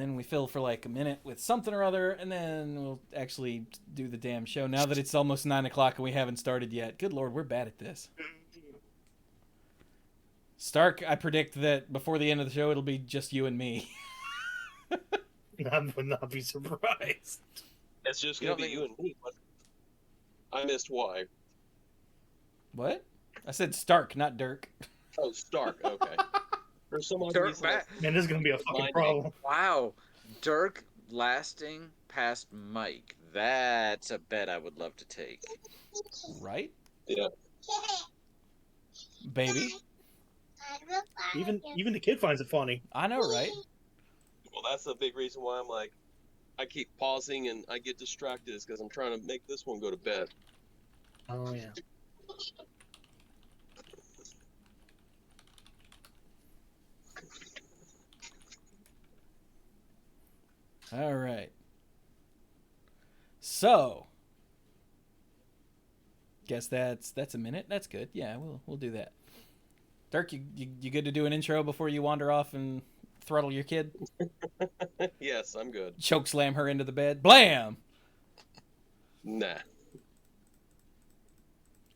then we fill for like a minute with something or other, and then we'll actually do the damn show. Now that it's almost 9 o'clock and we haven't started yet. Good Lord, we're bad at this. Stark, I predict that before the end of the show, it'll be just you and me. I would not be surprised. It's just going to be you and me. But I missed why. What? I said Stark, not Dirk. Oh, Stark. Okay. For some odd Dirk reason, back. Man, this is going to be a fucking Mine- problem. Wow. Dirk lasting past Mike. That's a bet I would love to take. Right? Yeah. Baby? Even the kid finds it funny. I know, right? Well, that's the big reason why I'm like, I keep pausing and I get distracted is because I'm trying to make this one go to bed. Oh, yeah. All right. So, guess that's a minute. That's good. Yeah, we'll do that. Dirk, you good to do an intro before you wander off and throttle your kid? Yes, I'm good. Choke slam her into the bed. Blam! Nah.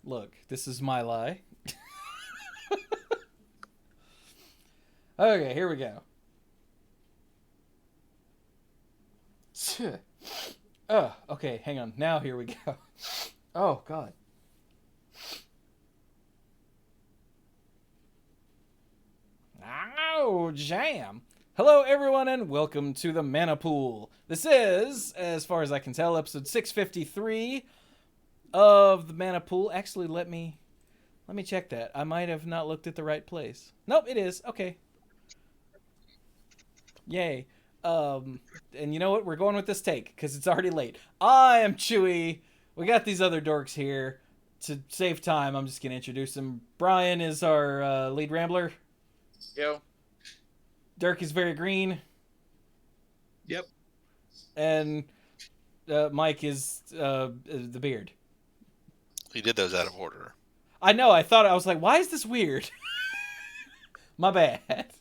Look, this is my lie. Okay, here we go. Oh, okay, hang on. Now here we go. Oh, God. Oh, jam. Hello, everyone, and welcome to the Mana Pool. This is, as far as I can tell, episode 653 of the Mana Pool. Actually, let me check that. I might have not looked at the right place. Nope, it is. Okay. Yay. And you know what? We're going with this take because it's already late. I am Chewy. We got these other dorks here. To save time, I'm just going to introduce them. Brian is our lead rambler. Yo. Dirk is very green. Yep. And Mike is the beard. He did those out of order. I know. I was like, why is this weird? My bad.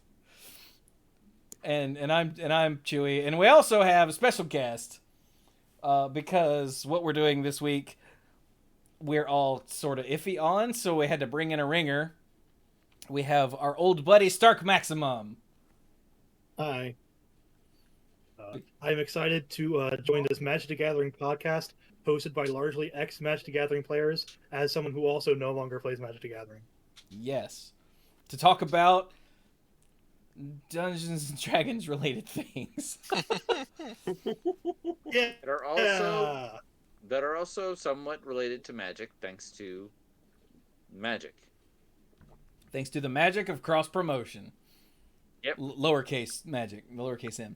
And I'm Chewy, and we also have a special guest because what we're doing this week, we're all sort of iffy on, so we had to bring in a ringer. We have our old buddy Stark Maximum. Hi. I'm excited to join this Magic the Gathering podcast hosted by largely ex-Magic the Gathering players as someone who also no longer plays Magic the Gathering. Yes. To talk about Dungeons and Dragons related things. Yeah. That are also somewhat related to Magic, thanks to Magic. Thanks to the magic of cross promotion. Yep. Lowercase magic, lowercase m.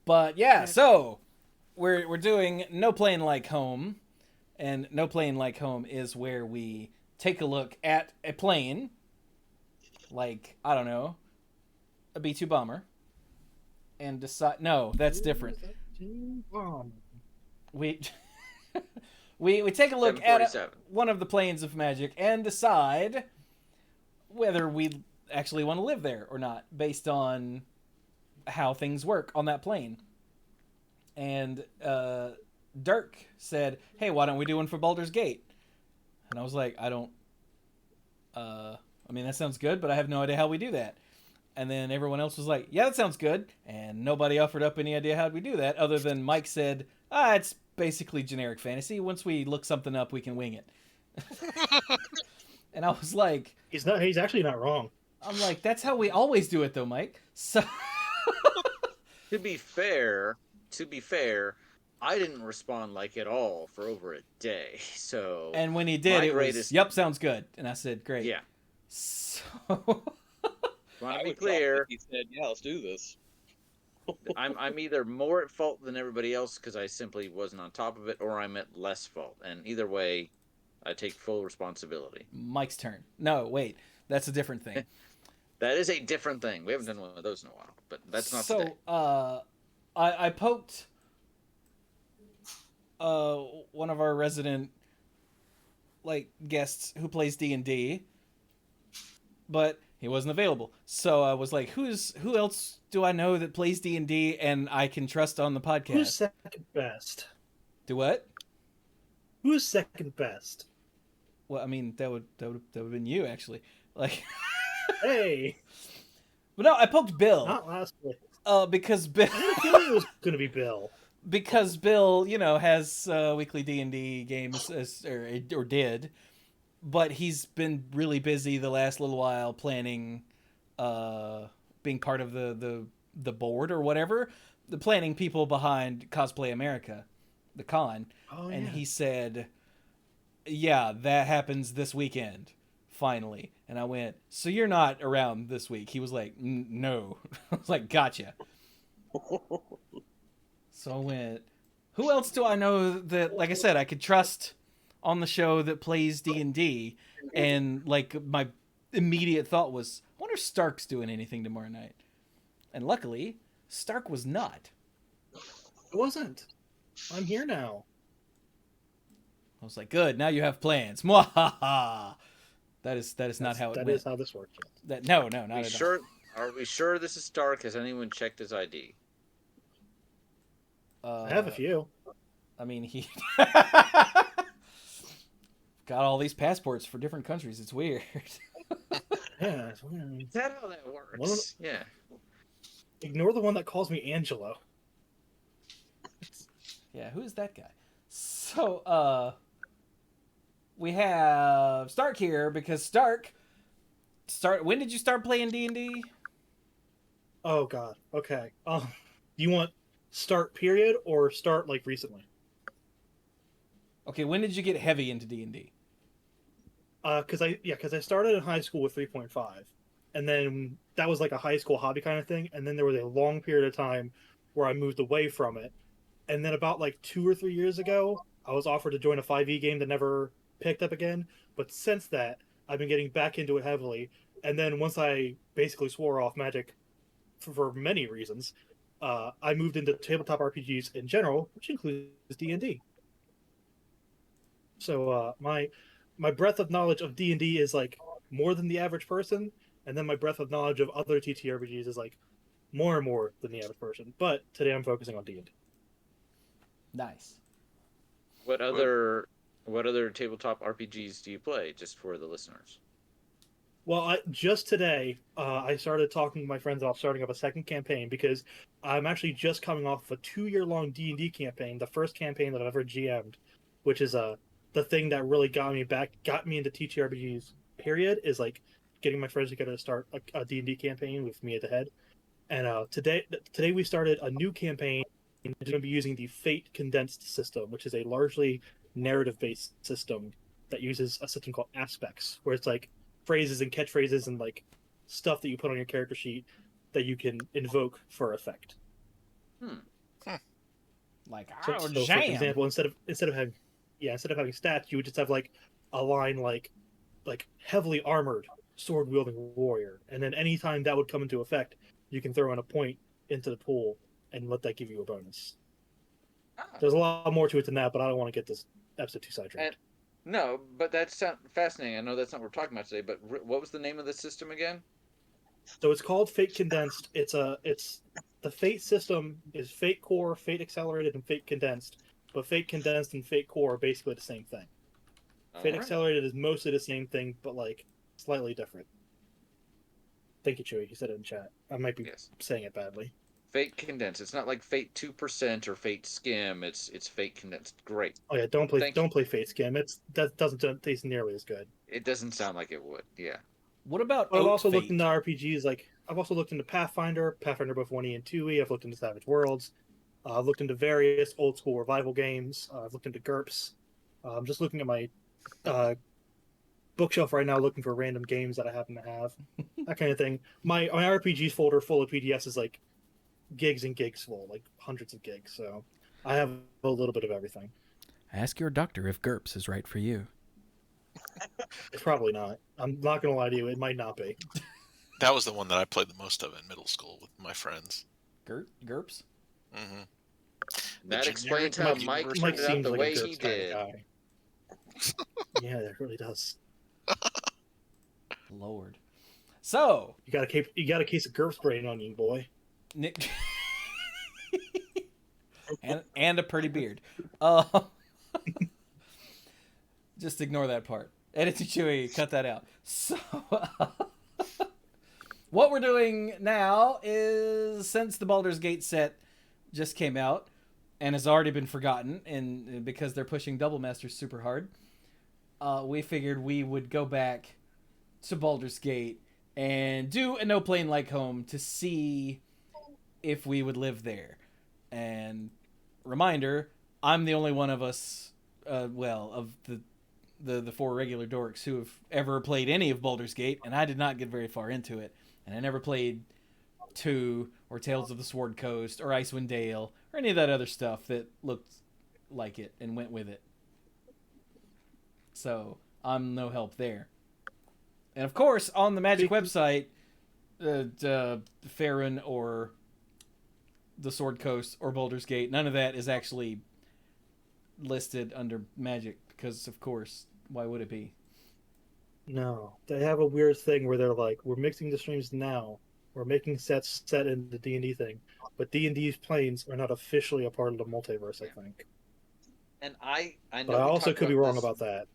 But yeah, so we're doing No Playing Like Home, and No Playing Like Home is where we take a look at a plane, like, I don't know, a B2 bomber, and decide. No, that's different. We we take a look at one of the planes of magic and decide whether we actually want to live there or not, based on how things work on that plane. And Dirk said, "Hey, why don't we do one for Baldur's Gate?" And I was like, I mean, that sounds good, but I have no idea how we do that. And then everyone else was like, yeah, that sounds good. And nobody offered up any idea how we do that, other than Mike said, it's basically generic fantasy. Once we look something up, we can wing it. And I was like... He's actually not wrong. I'm like, that's how we always do it, though, Mike. So... To be fair, I didn't respond like at all for over a day, so... And when he did, it was, yep, sounds good. And I said, great. Yeah. So... Want to be clear, he said, yeah, let's do this. I'm either more at fault than everybody else because I simply wasn't on top of it, or I'm at less fault. And either way, I take full responsibility. Mike's turn. No, wait. That's a different thing. That is a different thing. We haven't done one of those in a while, but that's not so, today. I poked one of our resident guests who plays D&D, but He wasn't available. So I was like, who else do I know that plays D&D and I can trust on the podcast? Who's second best? Do what? Who's second best? Well, I mean, that would have been you, actually. Like, Hey, but no, I poked Bill. not last week. Because Bill. I had a feeling it was going to be Bill. Because Bill, has weekly D&D games, or did, but he's been really busy the last little while planning, being part of the board or whatever, the planning people behind Cosplay America, the con. Oh, And yeah. he said, yeah, that happens this weekend, finally. And I went, so you're not around this week? He was like, no. I was like, gotcha. So I went, who else do I know that, like I said, I could trust on the show that plays D&D? And like my immediate thought was, I wonder if Stark's doing anything tomorrow night. And luckily, Stark was not. It wasn't. I'm here now. I was like, good, now you have plans. Mwahaha. That is not how it went. That is how this works. No, not at all. Are we sure this is Stark? Has anyone checked his ID? I have a few. I mean, he got all these passports for different countries. It's weird. Yeah, it's weird. Is that how that works? Yeah. Ignore the one that calls me Angelo. Yeah, who's that guy? So, we have Stark here because when did you start playing D&D? Oh God. Okay. You want start period or start like recently? Okay, when did you get heavy into D&D? Because I started in high school with 3.5, and then that was like a high school hobby kind of thing, and then there was a long period of time where I moved away from it, and then about like 2 or 3 years ago, I was offered to join a 5e game that never picked up again. But since that, I've been getting back into it heavily, and then once I basically swore off Magic for many reasons, I moved into tabletop RPGs in general, which includes D&D. So my breadth of knowledge of D&D is like more than the average person, and then my breadth of knowledge of other TTRPGs is like more and more than the average person. But today I'm focusing on D&D. Nice. What other tabletop RPGs do you play, just for the listeners? Well, just today, I started talking to my friends about starting up a second campaign because I'm actually just coming off of a 2-year-long D&D campaign, the first campaign that I've ever GM'd, which is the thing that really got me into TTRPGs, period, is like getting my friends together to start a D&D campaign with me at the head. And today we started a new campaign. It's going to be using the Fate Condensed system, which is a largely narrative-based system that uses a system called aspects, where it's like phrases and catchphrases and like stuff that you put on your character sheet that you can invoke for effect. Like, So, oh, for jam. example, instead of having stats, you would just have like a line like heavily armored sword wielding warrior, and then anytime that would come into effect, you can throw in a point into the pool and let that give you a bonus. There's a lot more to it than that, but I don't want to get this episode too sidetracked. No, but that's fascinating. I know that's not what we're talking about today, but what was the name of the system again? So it's called Fate Condensed. It's the Fate system is Fate Core, Fate Accelerated, and Fate Condensed. But Fate Condensed and Fate Core are basically the same thing. Fate Accelerated is mostly the same thing, but like slightly different. Thank you, Chewy. You said it in chat. I might be saying it badly. Fate Condensed. It's not like Fate 2% or Fate Skim. It's Fate Condensed. Great. Oh yeah, don't play Fate Skim. That doesn't taste nearly as good. It doesn't sound like it would. Yeah. What about? But I've also looked into RPGs. Like I've also looked into Pathfinder both 1E and 2E. I've looked into Savage Worlds. I've looked into various old school revival games. I've looked into GURPS. I'm just looking at my bookshelf right now, looking for random games that I happen to have. That kind of thing. My RPGs folder full of PDFs is like gigs and gigs full, like hundreds of gigs. So I have a little bit of everything. Ask your doctor if GURPS is right for you. It's probably not. I'm not going to lie to you. It might not be. That was the one that I played the most of in middle school with my friends. GURPS? Mm-hmm. That explains how Mike turned it out the way he did. Yeah, that really does. Lord. So You got a case of GURPS brain on you, boy. Nick and a pretty beard. Uh, just ignore that part. Edit to Chewy, cut that out. So what we're doing now is, since the Baldur's Gate set just came out and has already been forgotten, and because they're pushing Double Masters super hard, we figured we would go back to Baldur's Gate and do a No Plane Like Home to see if we would live there. And reminder, I'm the only one of us, of the four regular dorks who have ever played any of Baldur's Gate, and I did not get very far into it. And I never played 2 or Tales of the Sword Coast or Icewind Dale or any of that other stuff that looked like it and went with it. So I'm no help there. And of course, on the Magic website, Faerun or the Sword Coast or Baldur's Gate, none of that is actually listed under Magic because, of course, why would it be? No, they have a weird thing where they're like, we're mixing the streams now. We're making sets set in the D&D thing, but D&D's planes are not officially a part of the multiverse, I think. And I know. But I also could be wrong about that.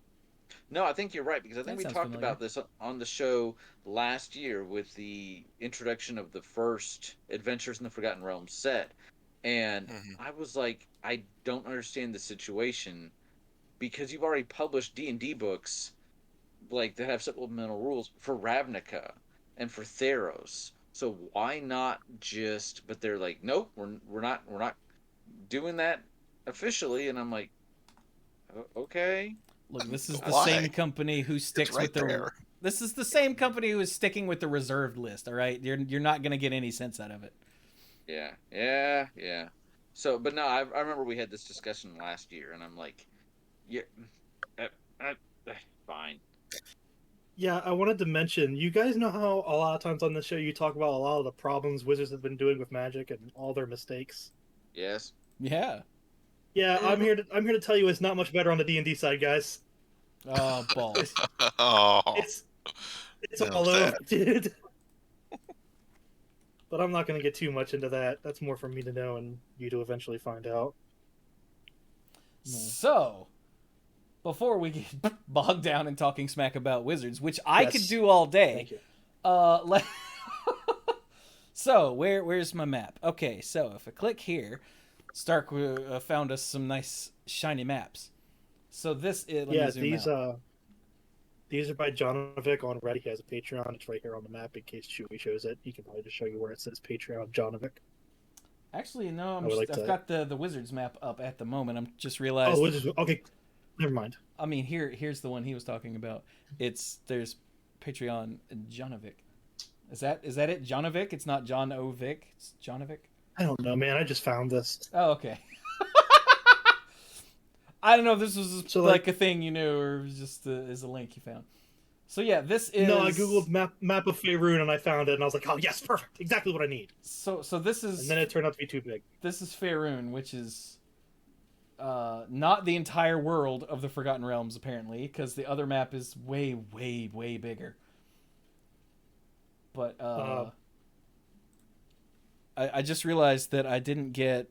No, I think you're right, because I think we talked familiar. about this on the show last year with the introduction of the first Adventures in the Forgotten Realms set. And I was like, I don't understand the situation, because you've already published D&D books like that have supplemental rules for Ravnica and for Theros. So why not just? But they're like, nope, we're not doing that officially. And I'm like, okay. Look, this is the Why? same company who sticks right with the. there. This is the same company who is sticking with the reserved list. All right, you're not gonna get any sense out of it. Yeah. So, but no, I remember we had this discussion last year, and I'm like, yeah, fine. Yeah, I wanted to mention, you guys know how a lot of times on this show you talk about a lot of the problems Wizards have been doing with Magic and all their mistakes? Yes. Yeah. Yeah, I'm here to tell you it's not much better on the D&D side, guys. Oh, balls. Oh, It's No, all sad. over, dude. But I'm not going to get too much into that. That's more for me to know and you to eventually find out. So, before we get bogged down in talking smack about Wizards, which I Yes. could do all day, Thank you. So where's my map? Okay, so if I click here, Stark found us some nice shiny maps. So this is these are by Jonovic on Reddit. He has a Patreon. It's right here on the map in case Chewy shows it. He can probably just show you where it says Patreon Jonovic. Actually, no, I've got the Wizards map up at the moment. I'm just realized. Oh, Wizards. Okay, never mind. I mean, here's the one he was talking about. There's Patreon Jonovic. Is that it? Jonovic? It's not John O. Vic. It's Jonovic. I don't know, man. I just found this. Oh, okay. I don't know if this was So, like a thing you knew, or it was just is a link you found. So yeah, this is. No, I googled map of Faerun and I found it, and I was like, oh yes, perfect, exactly what I need. So this is. And then it turned out to be too big. This is Faerun, which is not the entire world of the Forgotten Realms, apparently, because the other map is way, way, way bigger. But I just realized that I didn't get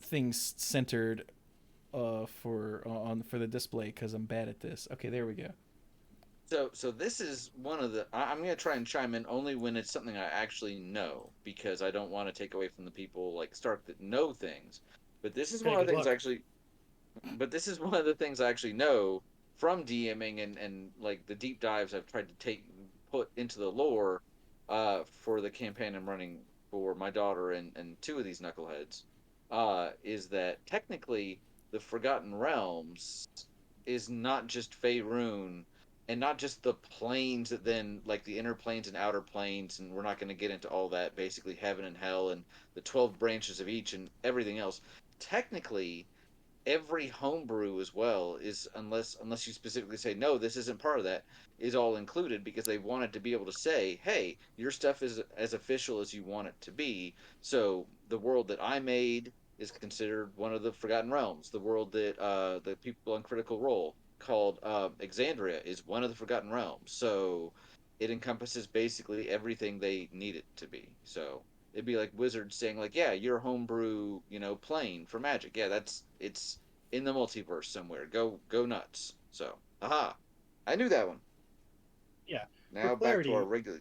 things centered for the display because I'm bad at this. Okay, there we go. So this is one of the. I'm going to try and chime in only when it's something I actually know, because I don't want to take away from the people like Stark that know things. But this is one of the things actually. But this is one of the things I actually know from DMing and like the deep dives I've tried to put into the lore for the campaign I'm running for my daughter and 2 of these knuckleheads, is that technically the Forgotten Realms is not just Faerun, and not just the planes that then, like the inner planes and outer planes, and we're not going to get into all that, basically heaven and hell and the 12 branches of each and everything else. Technically, every homebrew as well is, unless you specifically say, no, this isn't part of that, is all included, because they wanted to be able to say, hey, your stuff is as official as you want it to be. So the world that I made is considered one of the Forgotten Realms. The world that the people on Critical Role called Exandria is one of the Forgotten Realms. So it encompasses basically everything they need it to be. So it'd be like Wizards saying like, yeah, your homebrew, plane for Magic. Yeah, it's in the multiverse somewhere. Go nuts. So, aha. I knew that one. Yeah. Now back to our regular.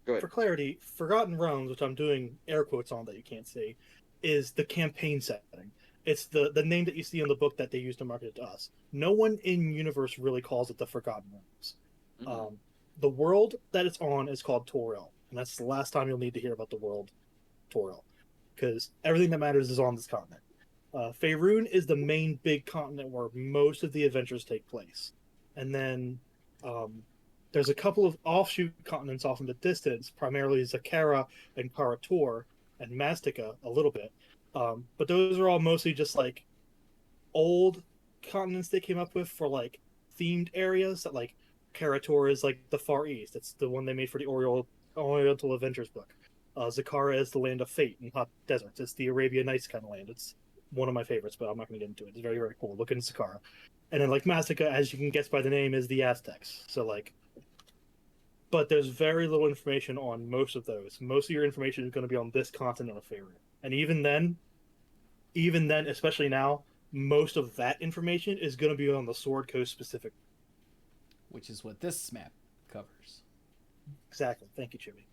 Go ahead. For clarity, Forgotten Realms, which I'm doing air quotes on that you can't see, is the campaign setting. It's the name that you see in the book that they use to market it to us. No one in universe really calls it the Forgotten Realms. Mm-hmm. The world that it's on is called Toril, and that's the last time you'll need to hear about the world Toril, because everything that matters is on this continent. Faerun is the main big continent where most of the adventures take place, and then there's a couple of offshoot continents off in the distance, primarily Zakara and Karator and Mastica a little bit, but those are all mostly just like old continents they came up with for like themed areas. That like Karator is like the Far East. It's the one they made for the Oriental Adventures book. Zakara is the land of fate and hot deserts. It's the Arabian Nights kind of land. It's one of my favorites, but I'm not going to get into it. It's very, very cool. Look into Zakara. And then like Mastica, as you can guess by the name, is the Aztecs. So like, but there's very little information on most of those. Most of your information is going to be on this continent of Faerun. And even then, especially now, most of that information is going to be on the Sword Coast specific. Which is what this map covers. Exactly. Thank you, Chibi.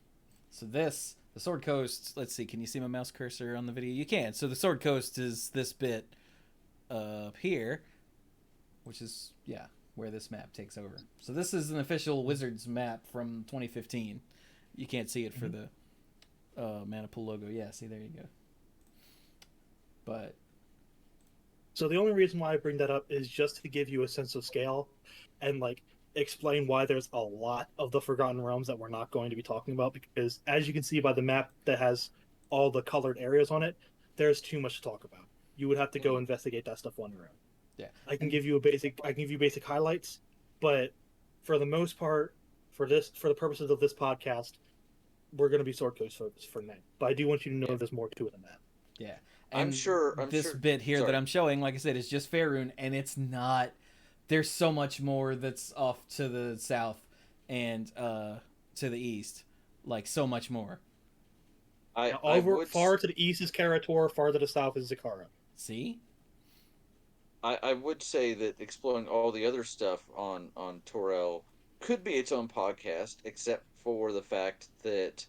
So the Sword Coast, let's see, can you see my mouse cursor on the video? You can. So the Sword Coast is this bit up here, which is, where this map takes over. So this is an official Wizards map from 2015. You can't see it for the Mana Pool logo. Yeah, see, there you go. But so the only reason why I bring that up is just to give you a sense of scale and like explain why there's a lot of the Forgotten Realms that we're not going to be talking about, because as you can see by the map that has all the colored areas on it, there's too much to talk about. You would have to go investigate that stuff on your own. Yeah. I can give you basic highlights, but for the most part, for the purposes of this podcast, we're going to be Sword Coast focused for now. But I do want you to know there's more to it than that. Yeah. And I'm sure this bit here that I'm showing, like I said, is just Faerun, and it's not. There's so much more that's off to the south and to the east, like so much more. Far to the east is Karator, far to the south is Zakara. See? I would say that exploring all the other stuff on Torel could be its own podcast, except for the fact that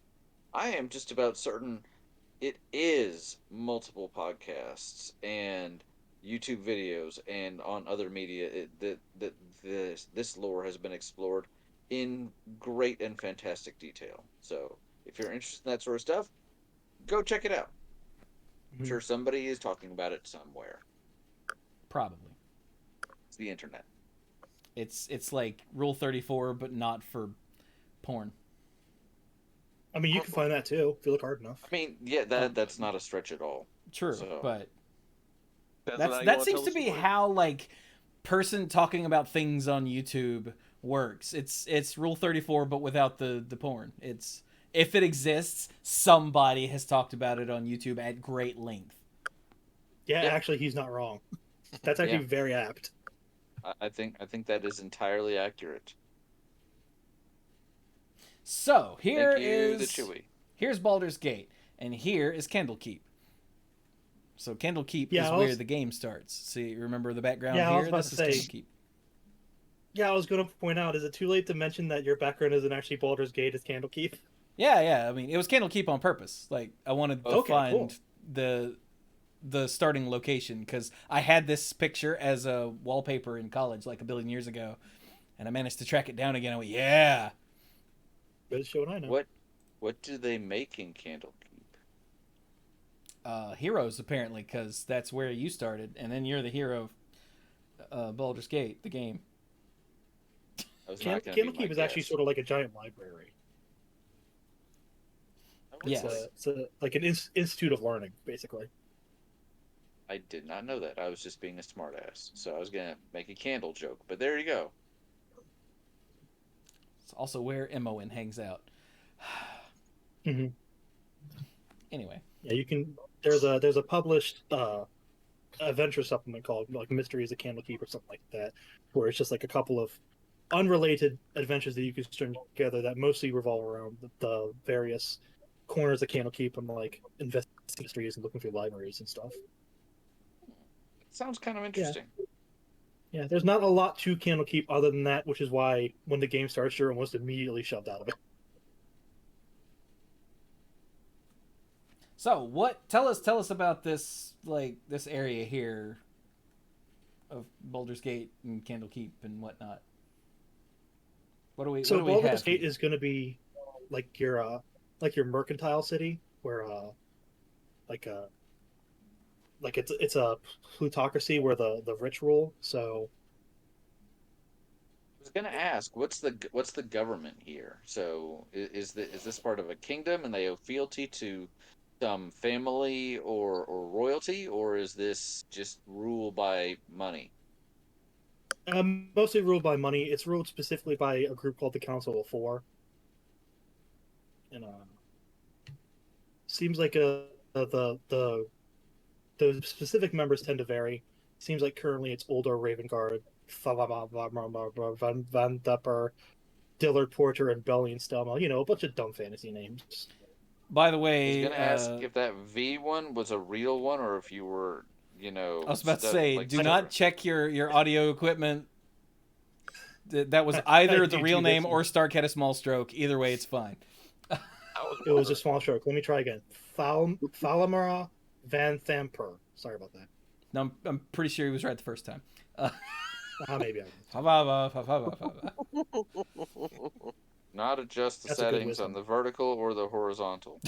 I am just about certain it is multiple podcasts and YouTube videos and on other media that this lore has been explored in great and fantastic detail. So if you're interested in that sort of stuff, go check it out. I'm sure somebody is talking about it somewhere. Probably. It's the internet. It's like Rule 34, but not for porn. I mean, you can find that too if you look hard enough. I mean, yeah, that's not a stretch at all. True, so. But that seems to be how like person talking about things on YouTube works. It's Rule 34, but without the porn. It's if it exists, somebody has talked about it on YouTube at great length. Yeah, actually, he's not wrong. That's actually very apt. I think that is entirely accurate. So here's Baldur's Gate, and here is Candlekeep. So Candlekeep is where the game starts. See, remember the background here? I was about this to is say, Candlekeep. Yeah, I was going to point out, is it too late to mention that your background isn't actually Baldur's Gate, it's Candlekeep? Yeah. I mean, it was Candlekeep on purpose. Like, I wanted to find the starting location, because I had this picture as a wallpaper in college like a billion years ago, and I managed to track it down again. I went, yeah. Good show, what I know. What do they make in Candlekeep? Heroes, apparently, because that's where you started, and then you're the hero of Baldur's Gate, the game. Candlekeep is actually sort of like a giant library. Yes. It's like an institute of learning, basically. I did not know that. I was just being a smartass. So I was going to make a candle joke, but there you go. It's also where Emoen hangs out. Anyway. Yeah, you can. There's a published adventure supplement called like Mysteries of Candlekeep or something like that, where it's just like a couple of unrelated adventures that you can string together that mostly revolve around the various corners of Candlekeep and like investing histories and looking through libraries and stuff. Sounds kind of Yeah. interesting. Yeah, there's not a lot to Candlekeep other than that, which is why when the game starts, you're almost immediately shoved out of it. So, what? Tell us about this this area here of Baldur's Gate and Candlekeep and whatnot. What do we? So what do we Baldur's have Gate here? is going to be like your mercantile city, where like like it's a plutocracy where the rich rule. So I was gonna ask, what's the government here? So is this part of a kingdom and they owe fealty to some family or royalty, or is this just rule by money? mostly ruled by money. It's ruled specifically by a group called the Council of Four, and seems like the specific members tend to vary. Seems like currently it's Uldor Ravengard, Van Dupper, Dillard Porter, and Bellion Stelma. You know, a bunch of dumb fantasy names. By the I was way, gonna ask if that V one was a real one or if you were, I was about to say, do not stuttering. check your audio equipment. That was I either the do real this. name or Stark had a small stroke. Either way, it's fine. It was a small stroke. Let me try again. Falamara Van Thamper. Sorry about that. No, I'm pretty sure he was right the first time. Maybe I was. Not adjust the That's a good settings on wisdom. the vertical or the horizontal.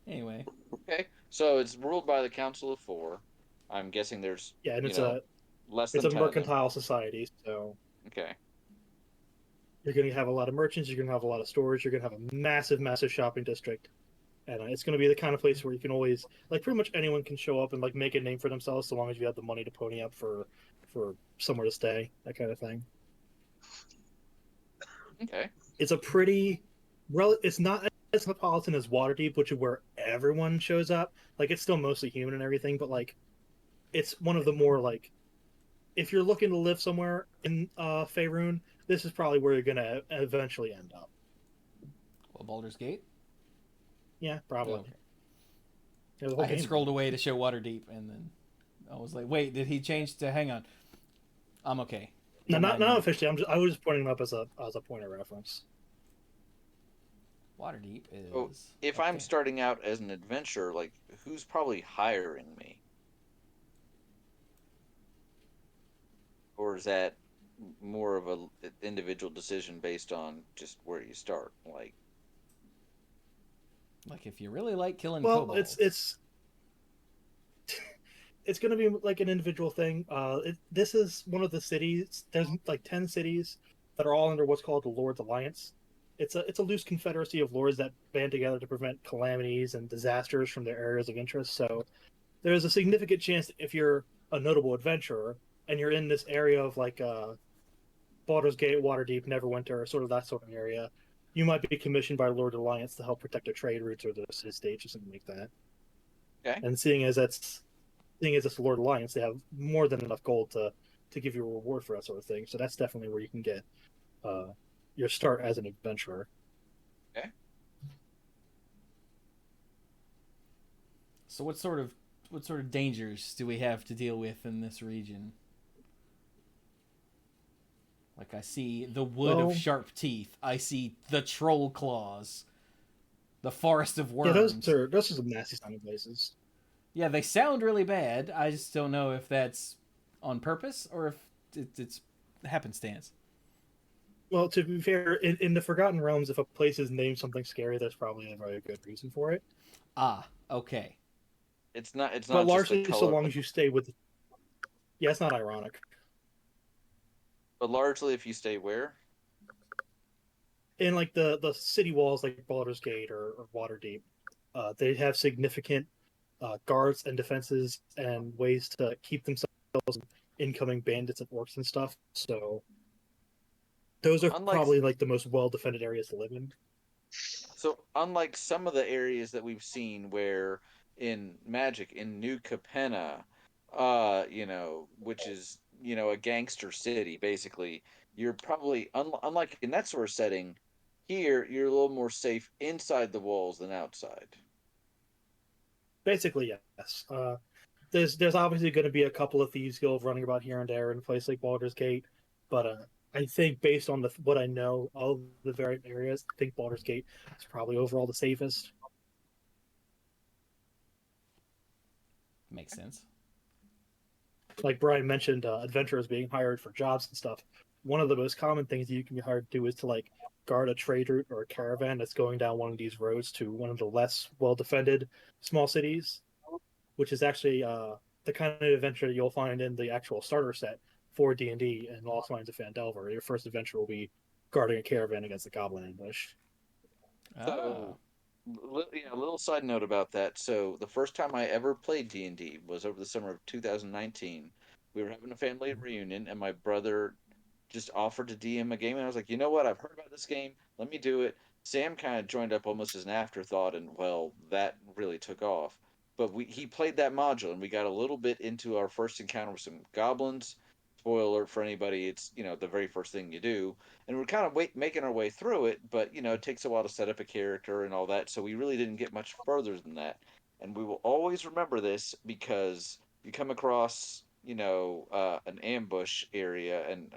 Anyway, Okay, so it's ruled by the Council of Four. I'm guessing there's Yeah, and you know less it's than a 10 of them. mercantile society, so Okay. you're going to have a lot of merchants. You're going to have a lot of stores. You're going to have a massive shopping district, and it's going to be the kind of place where you can always like pretty much anyone can show up and like make a name for themselves so long as you have the money to pony up for somewhere to stay, that kind of thing. Okay. It's a pretty it's not as cosmopolitan as Waterdeep, which is where everyone shows up. Like it's still mostly human and everything, but like it's one of the more like if you're looking to live somewhere in Faerun, this is probably where you're gonna eventually end up. well, Baldur's Gate. Yeah, probably. Okay. Yeah, the whole I had game's scrolled on. away to show Waterdeep, and then I was like, "Wait, did he change to? Hang on, I'm okay." No, Don't mind not me. officially. I was just pointing it up as a point of reference. Waterdeep is. So if okay. I'm starting out as an adventurer, like who's probably hiring me? Or is that more of a individual decision based on just where you start? Like if you really like killing Well, kobolds, it's going to be like an individual thing. This is one of the cities. There's like 10 cities that are all under what's called the Lord's Alliance. It's a loose confederacy of lords that band together to prevent calamities and disasters from their areas of interest. So there's a significant chance that if you're a notable adventurer and you're in this area of like Baldur's Gate, Waterdeep, Neverwinter, sort of that sort of area, you might be commissioned by Lord Alliance to help protect their trade routes or their estate or something like that. okay. And seeing as it's Lord Alliance, they have more than enough gold to give you a reward for that sort of thing. So that's definitely where you can get your start as an adventurer. Okay. so what sort of dangers do we have to deal with in this region? Like I see the wood Well, of sharp teeth. I see the troll claws. The forest of yeah, worms. those are some nasty sounding places. Yeah, they sound really bad. I just don't know if that's on purpose or if it's happenstance. Well, to be fair, in the Forgotten Realms, if a place is named something scary, there's probably a very good reason for it. Ah, okay. It's not But just the largely, so color. long as you stay with, yeah, it's not ironic. But largely, if you stay where? In like the city walls, like Baldur's Gate or Waterdeep, they have significant guards and defenses and ways to keep themselves from incoming bandits and orcs and stuff. So those are Unlike probably like the most well defended areas to live in. So unlike some of the areas that we've seen where in Magic in New Capenna, which is a gangster city basically. You're probably unlike in that sort of setting. Here, you're a little more safe inside the walls than outside. Basically, yes. There's obviously going to be a couple of thieves guilds running about here and there in a place like Baldur's Gate, but I think based on what I know of the various areas, I think Baldur's Gate is probably overall the safest. Makes sense. Like Brian mentioned, adventurers being hired for jobs and stuff. One of the most common things you can be hired to do is to like guard a trade route or a caravan that's going down one of these roads to one of the less well defended small cities, which is actually the kind of adventure you'll find in the actual starter set for D&D and Lost Mines of Phandelver. Your first adventure will be guarding a caravan against a goblin ambush. So, yeah, a little side note about that. So, the first time I ever played D&D was over the summer of 2019. We were having a family reunion, and my brother just offered to DM a game, and I was like, you know what? I've heard about this game. Let me do it. Sam kind of joined up almost as an afterthought, and well, that really took off. But he played that module, and we got a little bit into our first encounter with some goblins. Spoiler for anybody, it's the very first thing you do, and we're kind of making our way through it. But it takes a while to set up a character and all that, so we really didn't get much further than that. And we will always remember this because you come across an ambush area, and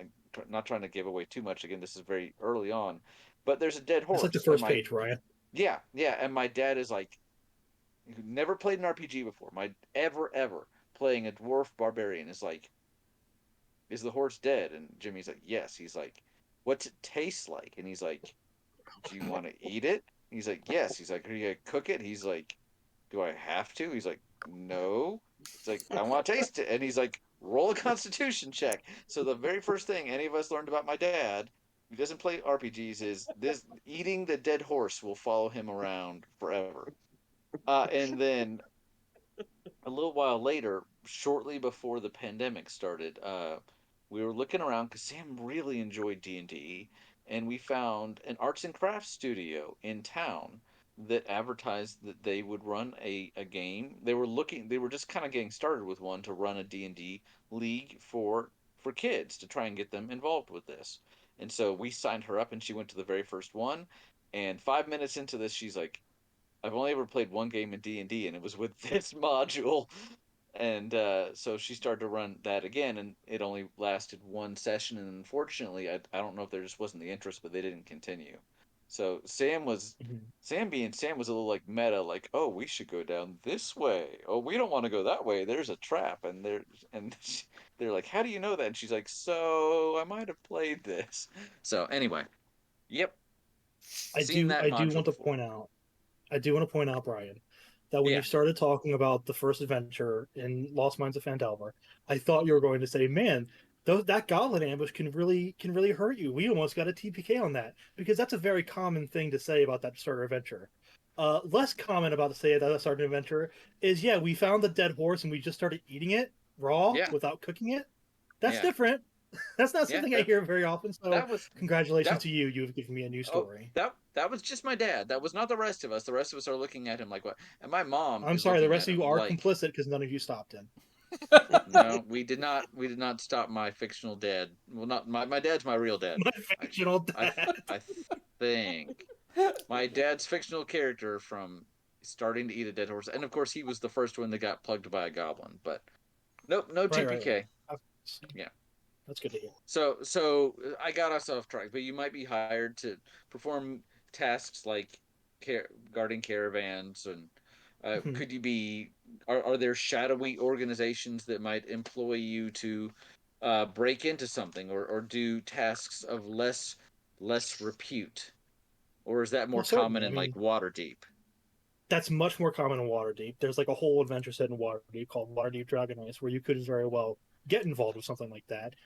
not trying to give away too much. Again, this is very early on, but there's a dead It's like the horse. first page, Ryan. Yeah, and my dad is like, who never played an RPG before, my ever playing a dwarf barbarian is like, is the horse dead? And Jimmy's like, yes. He's like, what's it taste like? And he's like, do you want to eat it? He's like, yes. He's like, are you gonna cook it? He's like, do I have to? He's like, no. He's like, I want to taste it. And he's like, roll a constitution check. So the very first thing any of us learned about my dad, who doesn't play RPGs, is this: eating the dead horse will follow him around forever. And then a little while later, shortly before the pandemic started, we were looking around because Sam really enjoyed D&D, and we found an arts and crafts studio in town that advertised that they would run a game. They were just kind of getting started with one to run a D&D league for kids to try and get them involved with this. And so we signed her up, and she went to the very first one. And 5 minutes into this, she's like, I've only ever played one game in D&D, and it was with this module. And so she started to run that again, and it only lasted one session. And unfortunately, I don't know if there just wasn't the interest, but they didn't continue. So Sam being Sam was a little like meta, like, oh, we should go down this way. Oh, we don't want to go that way. There's a trap, and they're like, how do you know that? And she's like, so I might have played this. So anyway, yep, seen that I do module want to before. point out I do want to point out, Brian, that when Yeah. you started talking about the first adventure in Lost Mines of Phandelver, I thought you were going to say, "Man, that goblin ambush can really hurt you. We almost got a TPK on that," because that's a very common thing to say about that starter adventure. Less common about to say that starter adventure is, yeah, we found the dead horse and we just started eating it raw Yeah. without cooking it. That's Yeah. different. That's not Yeah. something I hear very often. So, That was congratulations that to you. You've given me a new oh story. that was just my dad. That was not the rest of us. The rest of us are looking at him like, what? And my mom I'm is sorry, the looking rest at of you him are like, complicit because none of you stopped him. no, we did not stop my fictional dad. Well, not my dad's my real dad. My I fictional I dad. I think my dad's fictional character from starting to eat a dead horse, and of course he was the first one that got plugged by a goblin. But nope, no Right. TPK. Yeah. That's good to hear. So I got us off track, but you might be hired to perform tasks like guarding caravans, and Mhm. could you be? Are there shadowy organizations that might employ you to break into something, or do tasks of less repute, or is that more Well, common certainly. I in like mean, Waterdeep? that's much more common in Waterdeep. There's like a whole adventure set in Waterdeep called Waterdeep Dragon Race where you could very well get involved with something like that.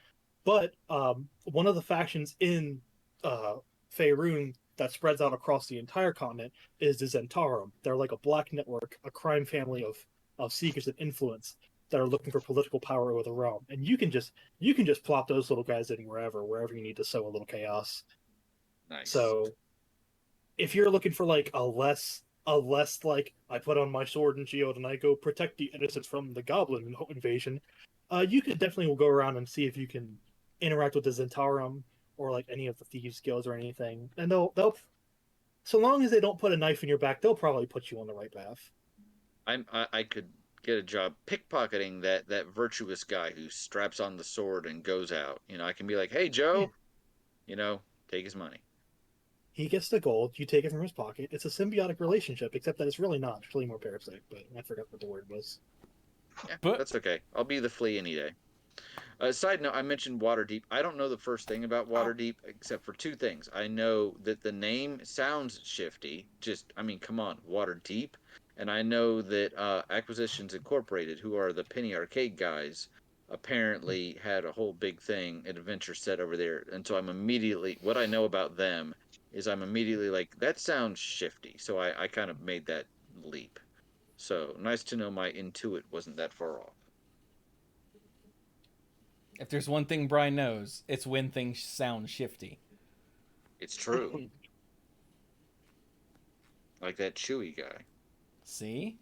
But one of the factions in uh, Faerun that spreads out across the entire continent is the Zentarum. They're like a black network, a crime family of seekers of influence that are looking for political power over the realm. And you can just plop those little guys in wherever you need to sow a little chaos. Nice. So if you're looking for like a less a less like I put on my sword and shield and I go protect the innocents from the goblin invasion, you could definitely go around and see if you can interact with the Zentarum or like any of the thieves guilds or anything, and they'll so long as they don't put a knife in your back, they'll probably put you on the right path. I could get a job pickpocketing that virtuous guy who straps on the sword and goes out. You know, I can be like, "Hey, Yeah. Joe," you know, take his money. He gets the gold, you take it from his pocket. It's a symbiotic relationship, except that it's really not. It's really more parasitic, but I forgot what the word was. Yeah, But that's okay. I'll be the flea any day. Side note, I mentioned Waterdeep. I don't know the first thing about Waterdeep except for two things. I know that the name sounds shifty. Just, I mean, come on, Waterdeep. And I know that Acquisitions Incorporated, who are the Penny Arcade guys, apparently had a whole big thing, an adventure set over there. And so I'm immediately, what I know about them is I'm immediately like, that sounds shifty. So I kind of made that leap. So nice to know my intuit wasn't that far off. if there's one thing Brian knows, it's when things sound shifty. It's true. Like that Chewy guy. See?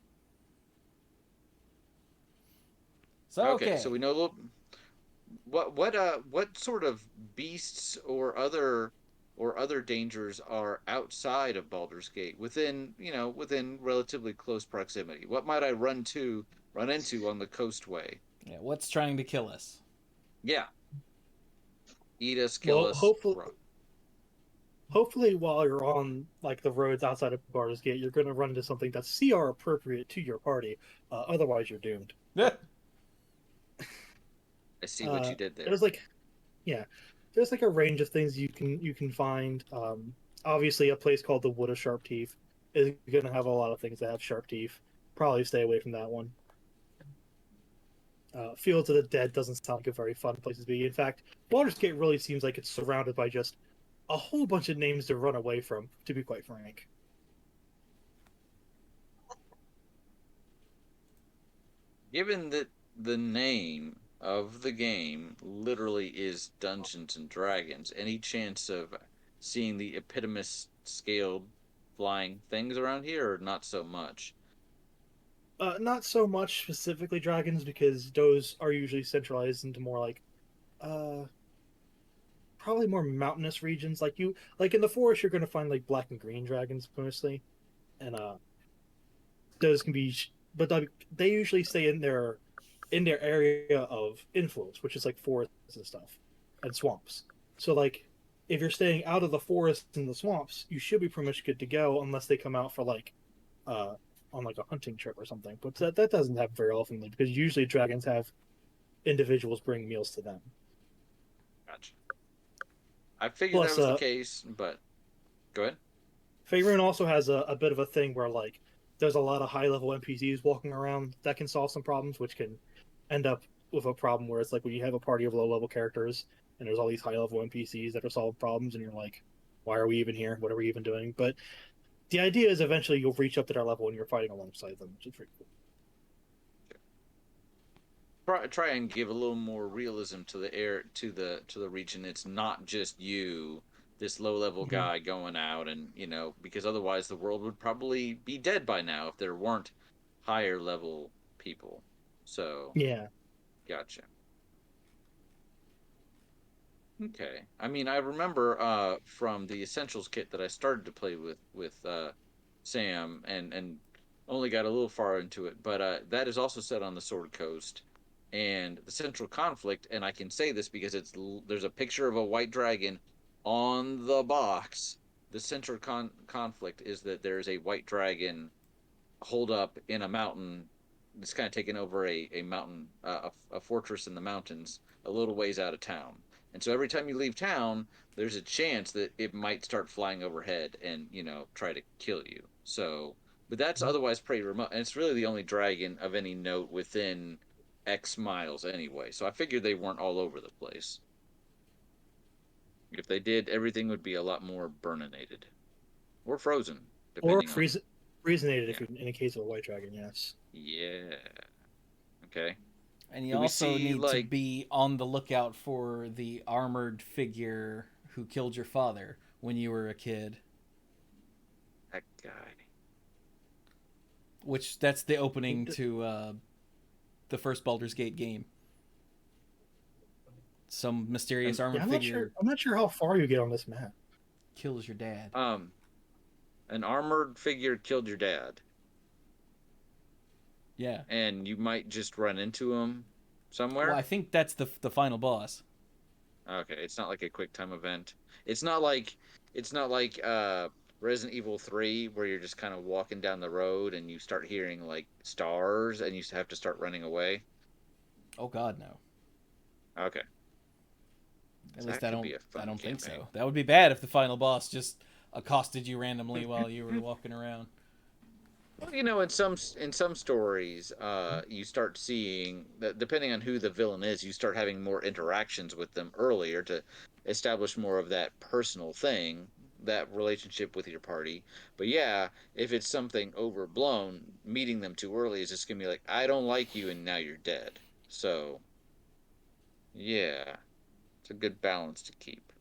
So Okay, so okay. we know a little. What sort of beasts or other dangers are outside of Baldur's Gate within within relatively close proximity? What might I run into on the coastway? Yeah, what's trying to kill us? Yeah, eat us, kill Well, us. Run. hopefully, while you're on like the roads outside of Baldur's Gate, you're going to run into something that's CR appropriate to your party. Otherwise, you're doomed. I see what you did there. There's like, yeah, there's like a range of things you can find. Obviously, a place called the Wood of Sharp Teeth is going to have a lot of things that have sharp teeth. Probably stay away from that one. Fields of the Dead doesn't sound like a very fun place to be. In fact, Baldur's Gate really seems like it's surrounded by just a whole bunch of names to run away from, to be quite frank. Given that the name of the game literally is Dungeons and Dragons, any chance of seeing the epitomous scaled flying things around here, or not so much? Not so much specifically dragons, because those are usually centralized into more like uh, probably more mountainous regions. Like in the forest, you're going to find like black and green dragons mostly, and those can be, but they usually stay in their area of influence, which is like forests and stuff, and swamps. So like, if you're staying out of the forest and the swamps, you should be pretty much good to go, unless they come out for like, uh, on like a hunting trip or something. But that doesn't happen very often, because usually dragons have individuals bring meals to them. Gotcha. I figured that Plus, was the case, but go ahead. Faerun also has a bit of a thing where like there's a lot of high level NPCs walking around that can solve some problems, which can end up with a problem where it's like when you have a party of low level characters and there's all these high level NPCs that are solving problems, and you're like, why are we even here? What are we even doing? But the idea is eventually you'll reach up to their level and you're fighting alongside them, which is pretty cool. Try and give a little more realism to the air to the region. It's not just you, this low level Mm-hmm. guy going out, and because otherwise the world would probably be dead by now if there weren't higher level people. So Yeah. gotcha. Okay. I mean, I remember from the Essentials kit that I started to play with Sam and only got a little far into it, but that is also set on the Sword Coast and the central conflict. And I can say this because there's a picture of a white dragon on the box. The central conflict is that there is a white dragon holed up in a mountain. It's kind of taken over a mountain, a fortress in the mountains, a little ways out of town. And so every time you leave town, there's a chance that it might start flying overhead and try to kill you. So, but that's otherwise pretty remote, and it's really the only dragon of any note within X miles anyway. So I figured they weren't all over the place. If they did, everything would be a lot more burninated or frozen, Or depending on. reasonated Yeah. if in a case of a white dragon, yes. Yeah. Okay. And you Do we also see need to be on the lookout for the armored figure who killed your father when you were a kid. that guy? which that's the opening to the first Baldur's Gate game. Some mysterious armored figure. I'm not sure how far you get on this map. Kills your dad. An armored figure killed your dad. Yeah. And you might just run into him somewhere. Well, I think that's the final boss. Okay, it's not like a quick time event. It's not like Resident Evil 3 where you're just kind of walking down the road and you start hearing like stars and you have to start running away. Oh God, no. Okay. At least I don't campaign. think so. That would be bad if the final boss just accosted you randomly while you were walking around. Well, in some stories, you start seeing that depending on who the villain is, you start having more interactions with them earlier to establish more of that personal thing, that relationship with your party. But yeah, if it's something overblown, meeting them too early is just gonna be like, I don't like you, and now you're dead. So, yeah, it's a good balance to keep.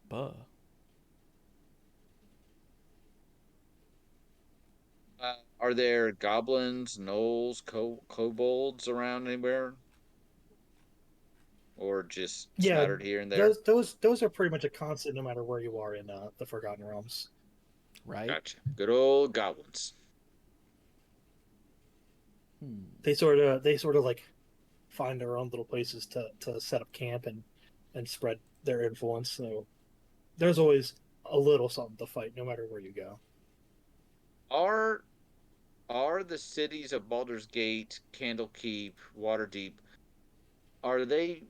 Buh. Are there goblins, gnolls, kobolds around anywhere? Or just scattered here and there? Those are pretty much a constant no matter where you are in the Forgotten Realms. Right. Gotcha. Good old goblins. They sort of like find their own little places to set up camp and spread their influence. So there's always a little something to fight no matter where you go. Are the cities of Baldur's Gate, Candlekeep, Waterdeep, are they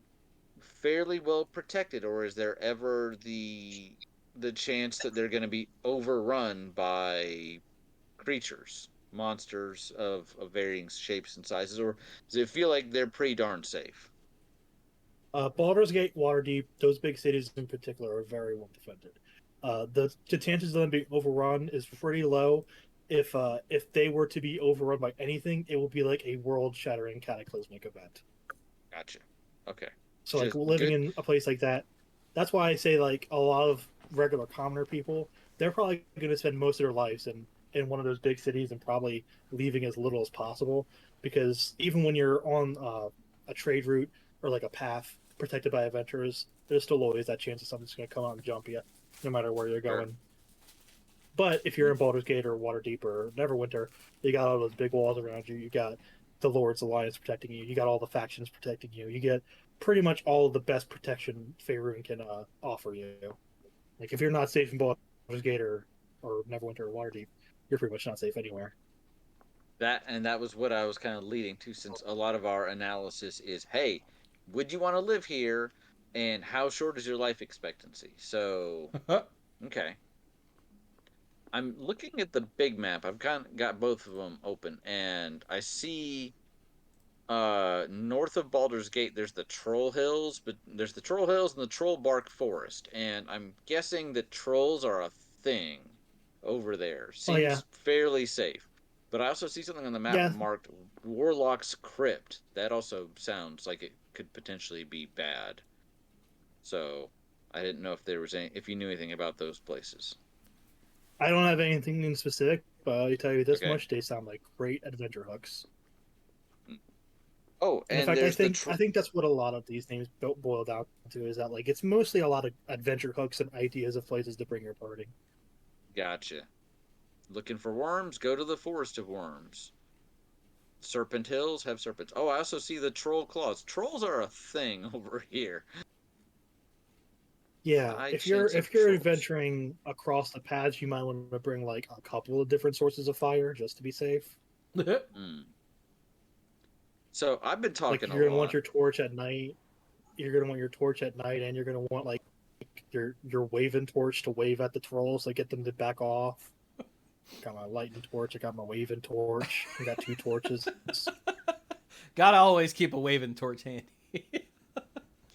fairly well protected, or is there ever the chance that they're going to be overrun by creatures, monsters of varying shapes and sizes, or does it feel like they're pretty darn safe? Baldur's Gate, Waterdeep, those big cities in particular are very well defended. The chances of them being overrun is pretty low. If they were to be overrun by anything, it will be like a world-shattering cataclysmic event. Gotcha. Okay. So like living in a place like that, that's why I say like a lot of regular commoner people, they're probably going to spend most of their lives in one of those big cities and probably leaving as little as possible, because even when you're on a trade route or like a path protected by adventurers, there's still always that chance that something's going to come out and jump you, no matter where you're going. Sure. But if you're in Baldur's Gate or Waterdeep or Neverwinter, you got all those big walls around you. You got the Lord's Alliance protecting you. You got all the factions protecting you. You get pretty much all of the best protection Faerun can offer you. Like if you're not safe in Baldur's Gate or Neverwinter or Waterdeep, you're pretty much not safe anywhere. That was what I was kind of leading to, since a lot of our analysis is, hey, would you want to live here, and how short is your life expectancy? So, okay. I'm looking at the big map. I've kind of got both of them open, and I see north of Baldur's Gate, there's the Troll Hills, but there's the Troll Hills and the Troll Bark Forest, and I'm guessing that trolls are a thing over there. Seems fairly safe. But I also see something on the map marked Warlock's Crypt. That also sounds like it could potentially be bad. So I didn't know if you knew anything about those places. I don't have anything in specific, but I'll tell you this much: they sound like great adventure hooks. Oh, and in fact, I think that's what a lot of these names boil down to, is that like it's mostly a lot of adventure hooks and ideas of places to bring your party. Gotcha. Looking for worms? Go to the Forest of Worms. Serpent Hills have serpents. Oh, I also see the Troll Claws. Trolls are a thing over here. Yeah, if you're adventuring across the paths, you might want to bring like a couple of different sources of fire just to be safe. So I've been talking. Like you're gonna want your torch at night. You're gonna want your torch at night, and you're gonna want like your waving torch to wave at the trolls, like get them to back off. Got my lightning torch. I got my waving torch. I got 2 torches. Gotta always keep a waving torch handy.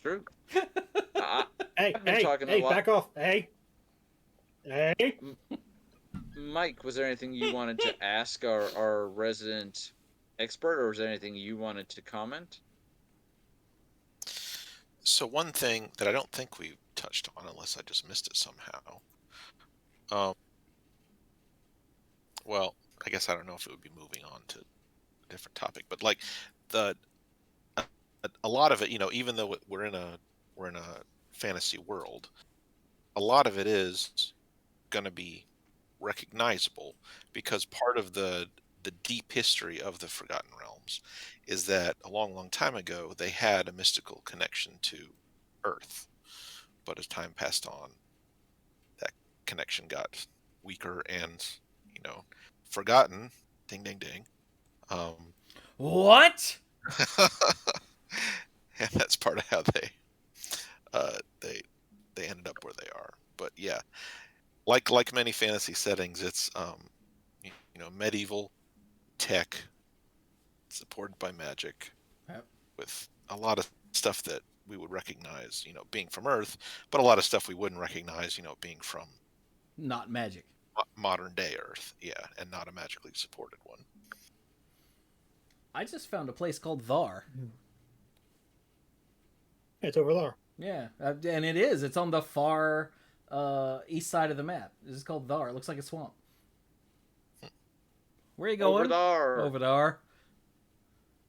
True. Hey, back off. Hey. Mike, was there anything you wanted to ask our resident expert, or was there anything you wanted to comment? So one thing that I don't think we touched on, unless I just missed it somehow. Well, I guess I don't know if it would be moving on to a different topic, but like the a lot of it, even though we're in a fantasy world, a lot of it is going to be recognizable because part of the deep history of the Forgotten Realms is that a long, long time ago they had a mystical connection to Earth, but as time passed on, that connection got weaker and forgotten. Ding, ding, ding. What? And that's part of how they ended up where they are. But yeah, like many fantasy settings, it's medieval tech supported by magic, yep, with a lot of stuff that we would recognize, being from Earth, but a lot of stuff we wouldn't recognize, being from not magic, modern day Earth, yeah, and not a magically supported one. I just found a place called Thar. It's over there. Yeah, and it is. It's on the far east side of the map. This is called Thar. It looks like a swamp. Where are you going? Over there. Over there.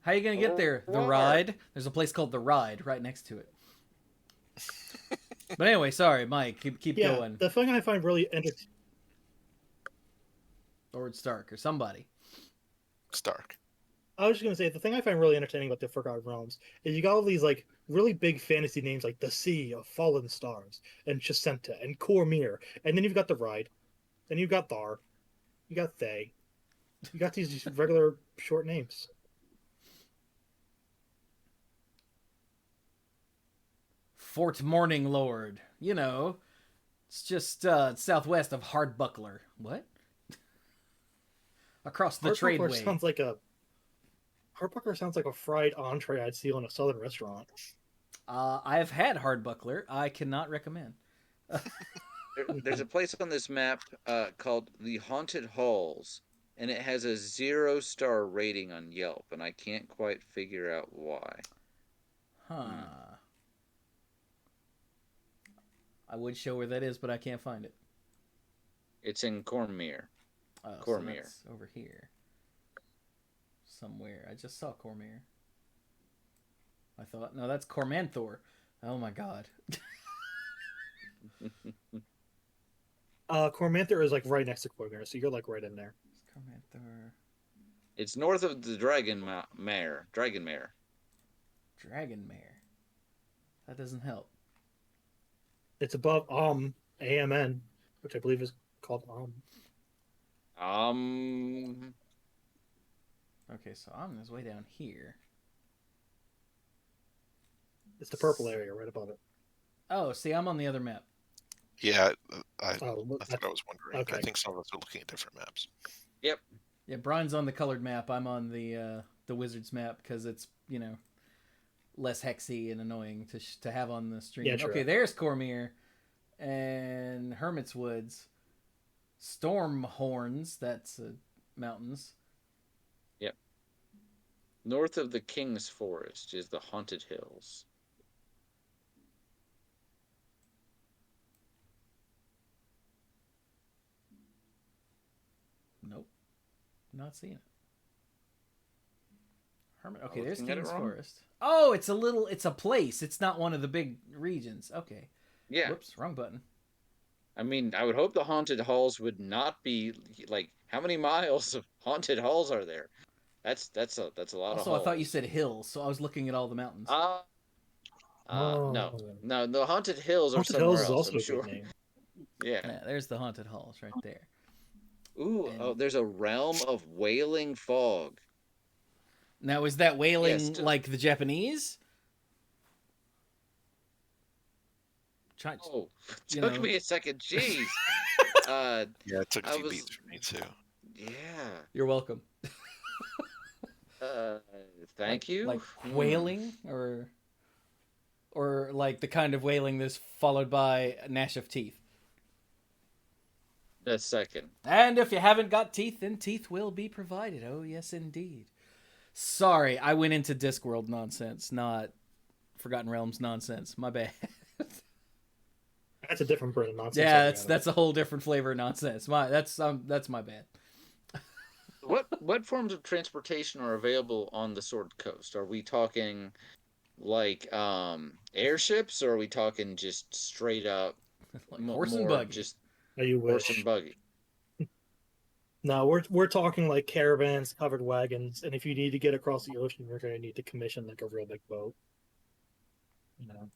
How are you going to get there? The Ride. There's a place called The Ride right next to it. But anyway, sorry, Mike. Keep going. The thing I find really interesting... Lord Stark or somebody. Stark. I was just going to say, the thing I find really entertaining about the Forgotten Realms is you got all these, like, really big fantasy names like the Sea of Fallen Stars, and Chesenta, and Cormyr, and then you've got the Ride, then you've got Thar, you got Thay, you got these just regular short names. Fort Morning Lord. It's just southwest of Hardbuckler. What? Across the tradeway. Hardbuckler sounds like a fried entree I'd see on a southern restaurant. I've had Hardbuckler. I cannot recommend. There's a place on this map called the Haunted Halls, and it has a 0-star rating on Yelp, and I can't quite figure out why. Huh. I would show where that is, but I can't find it. It's in Cormyr. Oh, Cormyr. So that's over here. Somewhere. I just saw Cormyr. I thought, no, that's Cormanthor. Oh my god. Cormanthor is like right next to Cormyr, so you're like right in there. Cormanthor. It's north of the Dragonmare. Dragonmare. That doesn't help. It's above AMN, which I believe is called Okay, so is way down here. It's the purple area right above it. Oh, see, I'm on the other map. Yeah, I thought I was wondering. Okay. I think some of us are looking at different maps. Yep. Yeah, Brian's on the colored map. I'm on the Wizards map because it's less hexy and annoying to have on the stream. Yeah, true. Okay, there's Cormyr and Hermit's Woods, Stormhorns. That's mountains. Yep. North of the King's Forest is the Haunted Hills. Nope, not seeing it. Hermit. Okay, there's King's Forest. Oh, it's a place. It's not one of the big regions. Okay. Yeah. Whoops, wrong button. I mean, I would hope the Haunted Halls would not be like, how many miles of Haunted Halls are there? That's a lot of halls. Also, I thought you said hills, so I was looking at all the mountains. No, the Haunted Hills are somewhere else, I'm sure. Yeah, there's the Haunted Halls right there. Ooh, there's a realm of wailing fog. Now, is that wailing like the Japanese? Took me a second. Jeez. Yeah, it took a few beats for me too. Yeah. You're welcome. Thank you. Like wailing, or like the kind of wailing that's followed by a gnash of teeth. A second. And if you haven't got teeth, then teeth will be provided. Oh, yes, indeed. Sorry, I went into Discworld nonsense, not Forgotten Realms nonsense. My bad. That's a different brand of nonsense. Yeah, that's a whole different flavor of nonsense. That's my bad. What forms of transportation are available on the Sword Coast? Are we talking like airships, or are we talking just straight up like horse and more buggy? just You horse wish. and buggy? No, we're talking like caravans, covered wagons, and if you need to get across the ocean, you're going to need to commission like a real big boat. You know,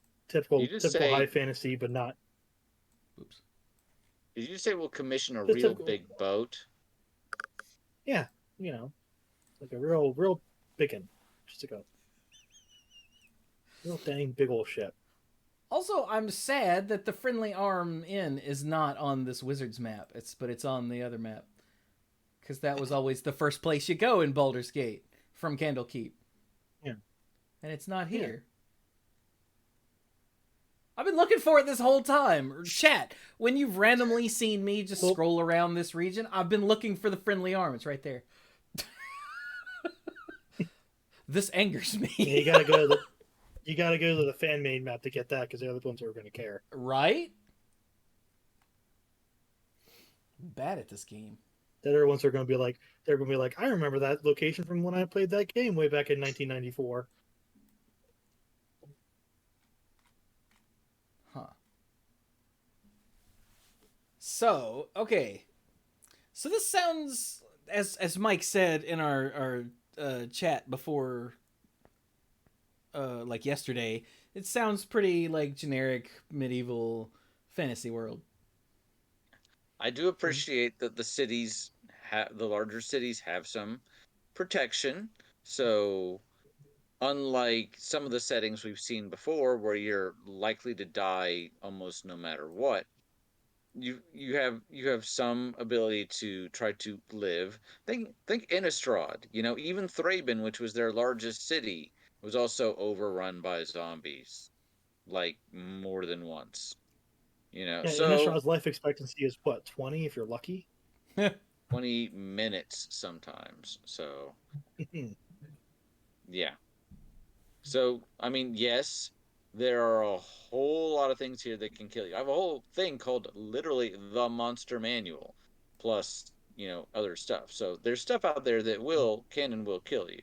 You just typical high say fantasy, but not. Oops. Did you say we'll commission a Just real typical. big boat? Yeah, like a real big one, just to go. Real dang big old ship. Also, I'm sad that the Friendly Arm Inn is not on this wizard's map. But it's on the other map, because that was always the first place you go in Baldur's Gate from Candlekeep. Yeah, and it's not Yeah. here. I've been looking for it this whole time. Chat, when you've randomly seen me just scroll around this region, I've been looking for the Friendly Arm. It's right there. This angers me. Yeah, you gotta go to the fan made map to get that, because they're the ones who are going to care. Right? I'm bad at this game. They're the ones who are going to be like, I remember that location from when I played that game way back in 1994. Huh. So, okay. So this sounds, as Mike said in our chat before, like yesterday, it sounds pretty like generic medieval fantasy world. I do appreciate that the larger cities have some protection. So, unlike some of the settings we've seen before, where you're likely to die almost no matter what, you have some ability to try to live. Think Innistrad. Even Thraben, which was their largest city, was also overrun by zombies, like more than once. Yeah, So Innishar's life expectancy is what, 20 if you're lucky? 20 minutes sometimes. So yeah. So I mean, yes, there are a whole lot of things here that can kill you. I have a whole thing called literally the Monster Manual, plus other stuff. So there's stuff out there that can and will kill you,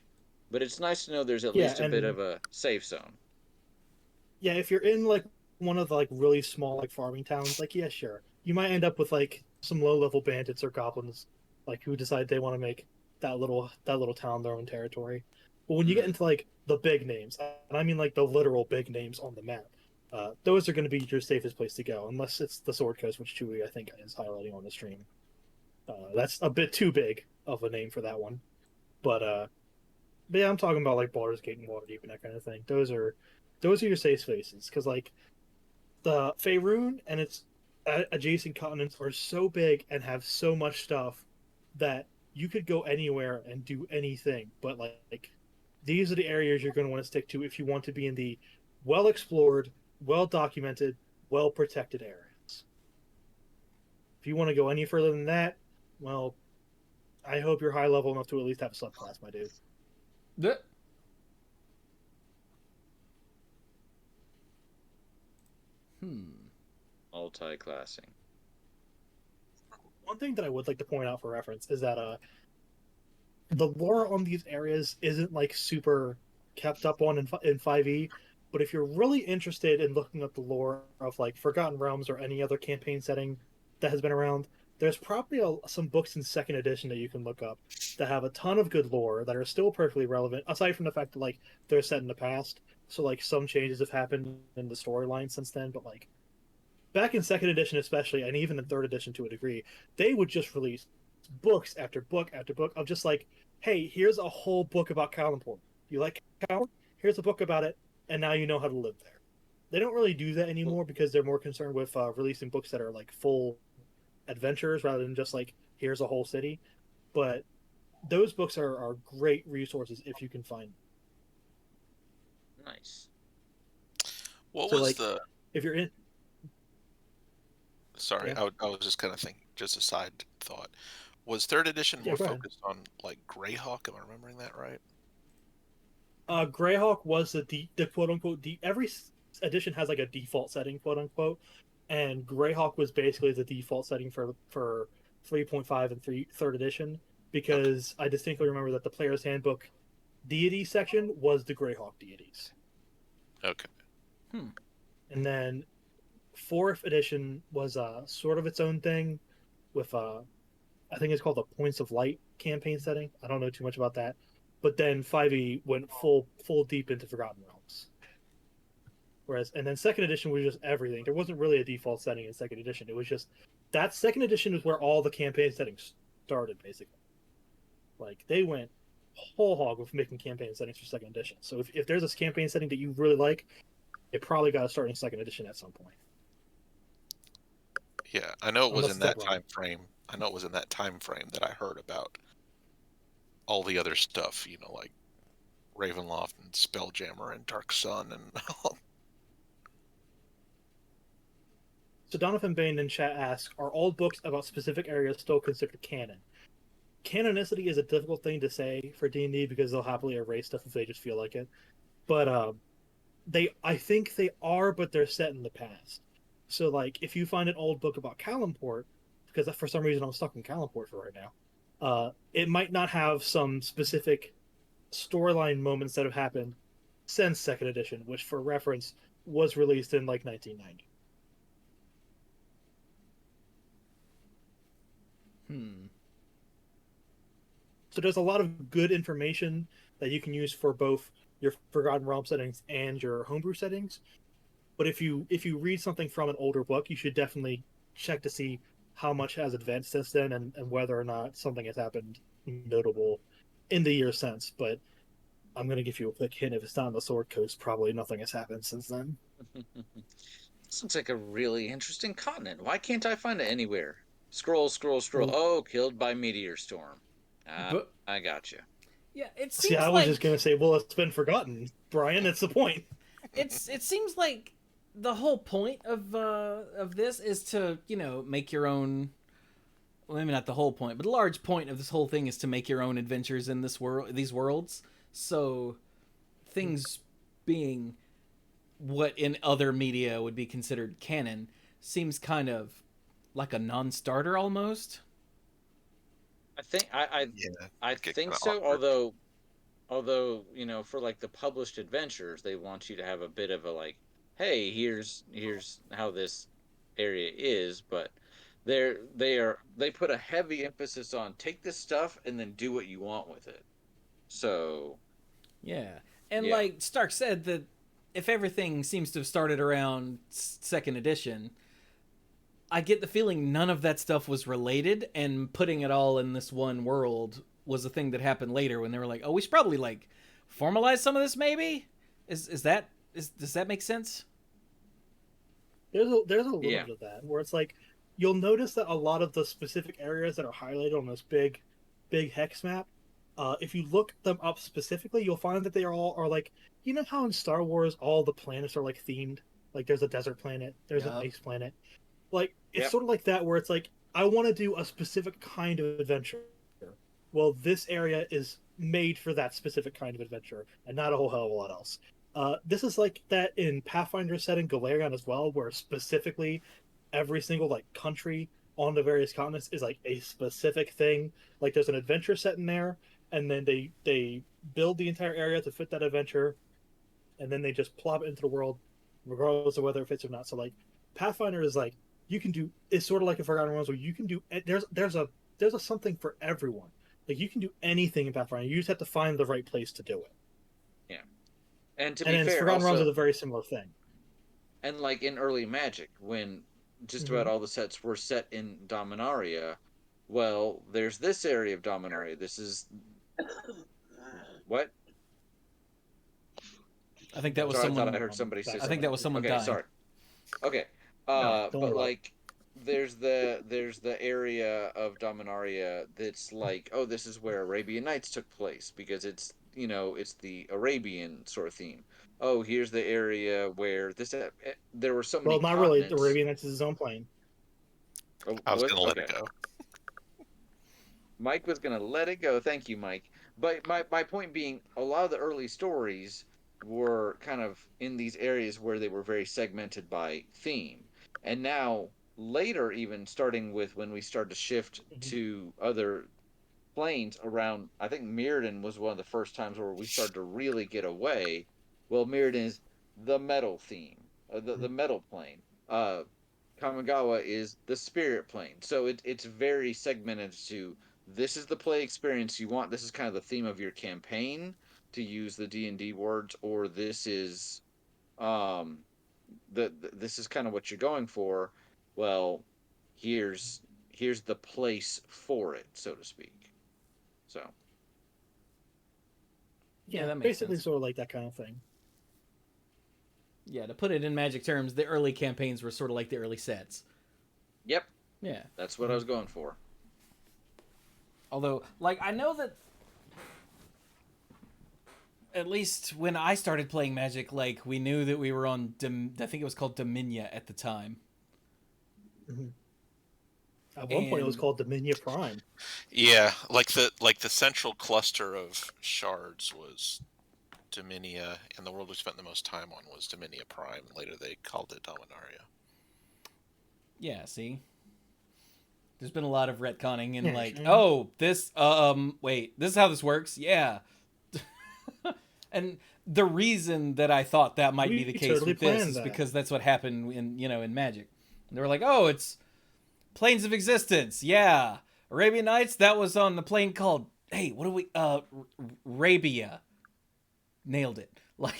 but it's nice to know there's at Yeah, least a bit and of a safe zone. yeah, if you're in like one of the like really small like farming towns, like yeah, sure, you might end up with like some low level bandits or goblins, like who decide they want to make that little town their own territory. But when you get Mm-hmm. into like the big names, and I mean like the literal big names on the map, those are going to be your safest place to go, unless it's the Sword Coast, which Chewie I think is highlighting on the stream. That's a bit too big of a name for that one, but yeah, I'm talking about like Baldur's Gate and Waterdeep and that kind of thing. Those are your safe spaces, because like the Faerun and its adjacent continents are so big and have so much stuff that you could go anywhere and do anything. But like these are the areas you're going to want to stick to if you want to be in the well explored, well documented, well protected areas. If you want to go any further than that, well, I hope you're high level enough to at least have a subclass, my dude. Multi-classing. One thing that I would like to point out for reference is that the lore on these areas isn't like super kept up on in 5e, but if you're really interested in looking up the lore of like Forgotten Realms or any other campaign setting that has been around, there's probably some books in second edition that you can look up that have a ton of good lore that are still perfectly relevant, aside from the fact that like they're set in the past, so like some changes have happened in the storyline since then, but like back in second edition especially, and even in third edition to a degree, they would just release books after book after book of just like, hey, here's a whole book about Kalimpor. You like Kalimpor? Here's a book about it, and now you know how to live there. They don't really do that anymore because they're more concerned with releasing books that are like full adventures rather than just like, here's a whole city. But those books are great resources if you can find them. Nice. What So, was like, the? If you're in, Sorry, yeah. I was just kind of thinking, just a side thought. Was third edition more Go ahead. focused on like Greyhawk? Am I remembering that right? Greyhawk was the quote unquote every edition has like a default setting, quote unquote, and Greyhawk was basically the default setting for 3.5 and third edition. because I distinctly remember that the player's handbook deity section was the Greyhawk deities. Okay. And then 4th edition was sort of its own thing with I think it's called the Points of Light campaign setting. I don't know too much about that. But then 5e went full deep into Forgotten Realms. And then 2nd edition was just everything. There wasn't really a default setting in 2nd edition. It was just that 2nd edition is where all the campaign settings started, basically. Like, they went whole hog with making campaign settings for 2nd edition. So if there's a campaign setting that you really like, it probably got to start in 2nd edition at some point. Yeah, I know it was Unless in that it's wrong. time frame. I know it was in that time frame that I heard about all the other stuff, you know, like Ravenloft and Spelljammer and Dark Sun and So Donovan Bain in chat asks, are all books about specific areas still considered canon? Canonicity is a difficult thing to say for D&D because they'll happily erase stuff if they just feel like it. But I think they are, but they're set in the past. So, like, if you find an old book about Kalimport, because for some reason I'm stuck in Kalimport for right now, it might not have some specific storyline moments that have happened since 2nd edition, which, for reference, was released in, like, 1990. So there's a lot of good information that you can use for both your Forgotten Realm settings and your homebrew settings. But if you read something from an older book, you should definitely check to see how much has advanced since then and whether or not something has happened notable in the year since. But I'm going to give you a quick hint. If it's not on the Sword Coast, probably nothing has happened since then. This looks like a really interesting continent. Why can't I find it anywhere? Scroll. Well, Oh, killed by meteor storm. But I got you. yeah, it see, seems I was like just going to say, well, it's been forgotten, Brian. That's the point. it seems like the whole point of this is to, you know, make your own. Well, maybe not the whole point, but a large point of this whole thing is to make your own adventures in this world, these worlds. So things being what in other media would be considered canon seems kind of like a non-starter almost. I think so. Although you know, for like the published adventures, they want you to have a bit of a like, hey, here's how this area is, but they put a heavy emphasis on take this stuff and then do what you want with it. So Yeah. And yeah. like Stark said, that if everything seems to have started around 2nd edition, I get the feeling none of that stuff was related, and putting it all in this one world was a thing that happened later when they were like, oh, we should probably like formalize some of this maybe? Does that make sense? There's a little bit of that where it's like you'll notice that a lot of the specific areas that are highlighted on this big hex map, if you look them up specifically, you'll find that they are like, you know how in Star Wars all the planets are like themed, like there's a desert planet, there's an ice planet, like it's sort of like that where it's like I want to do a specific kind of adventure. Well, this area is made for that specific kind of adventure and not a whole hell of a lot else. This is like that in Pathfinder set in Galarian as well, where specifically every single like country on the various continents is like a specific thing. Like there's an adventure set in there, and then they build the entire area to fit that adventure, and then they just plop it into the world, regardless of whether it fits or not. So like Pathfinder is like you can do. It's sort of like a Forgotten Realms where you can do. There's a something for everyone. Like you can do anything in Pathfinder. You just have to find the right place to do it. Yeah. And to and be then fair, Forgotten Realms also, is a very similar thing. And like in early Magic, when just about all the sets were set in Dominaria, well, there's this area of Dominaria. This is what? I think that was Sorry, someone. I thought I heard somebody say I something. think that was someone Okay, dying. sorry. Okay, No, don't but worry like, there's the area of Dominaria that's like, oh, this is where Arabian Nights took place because it's it's the Arabian sort of theme. Oh, here's the area where there were so many Well, not really. continents. Arabian Nights is his own plane. Oh, I was what? gonna let Okay. it go. Mike was gonna let it go. Thank you, Mike. But my point being, a lot of the early stories were kind of in these areas where they were very segmented by theme. And now later, even starting with when we start to shift to other planes around. I think Mirrodin was one of the first times where we started to really get away. Well, Mirrodin is the metal theme, the metal plane. Kamigawa is the spirit plane. So it's very segmented to this is the play experience you want. This is kind of the theme of your campaign, to use the D&D words, or this is this is kind of what you're going for. Well, here's the place for it, so to speak. So Yeah, that makes basically sense. sort of like that kind of thing. Yeah, to put it in Magic terms, the early campaigns were sort of like the early sets. Yep. Yeah. That's what I was going for. Although, like, I know that at least when I started playing Magic, like, we knew that we were on, I think it was called Dominia at the time. Mm-hmm. At one point, it was called Dominia Prime. Yeah, like the central cluster of shards was Dominia, and the world we spent the most time on was Dominia Prime. Later, they called it Dominaria. Yeah, see? There's been a lot of retconning and wait, this is how this works? Yeah. And the reason that I thought that might be the case with this is because that's what happened in Magic. And they were like, oh, it's Planes of Existence. Yeah. Arabian Nights, that was on the plane called, hey, what do we, Arabia. Nailed it. Like,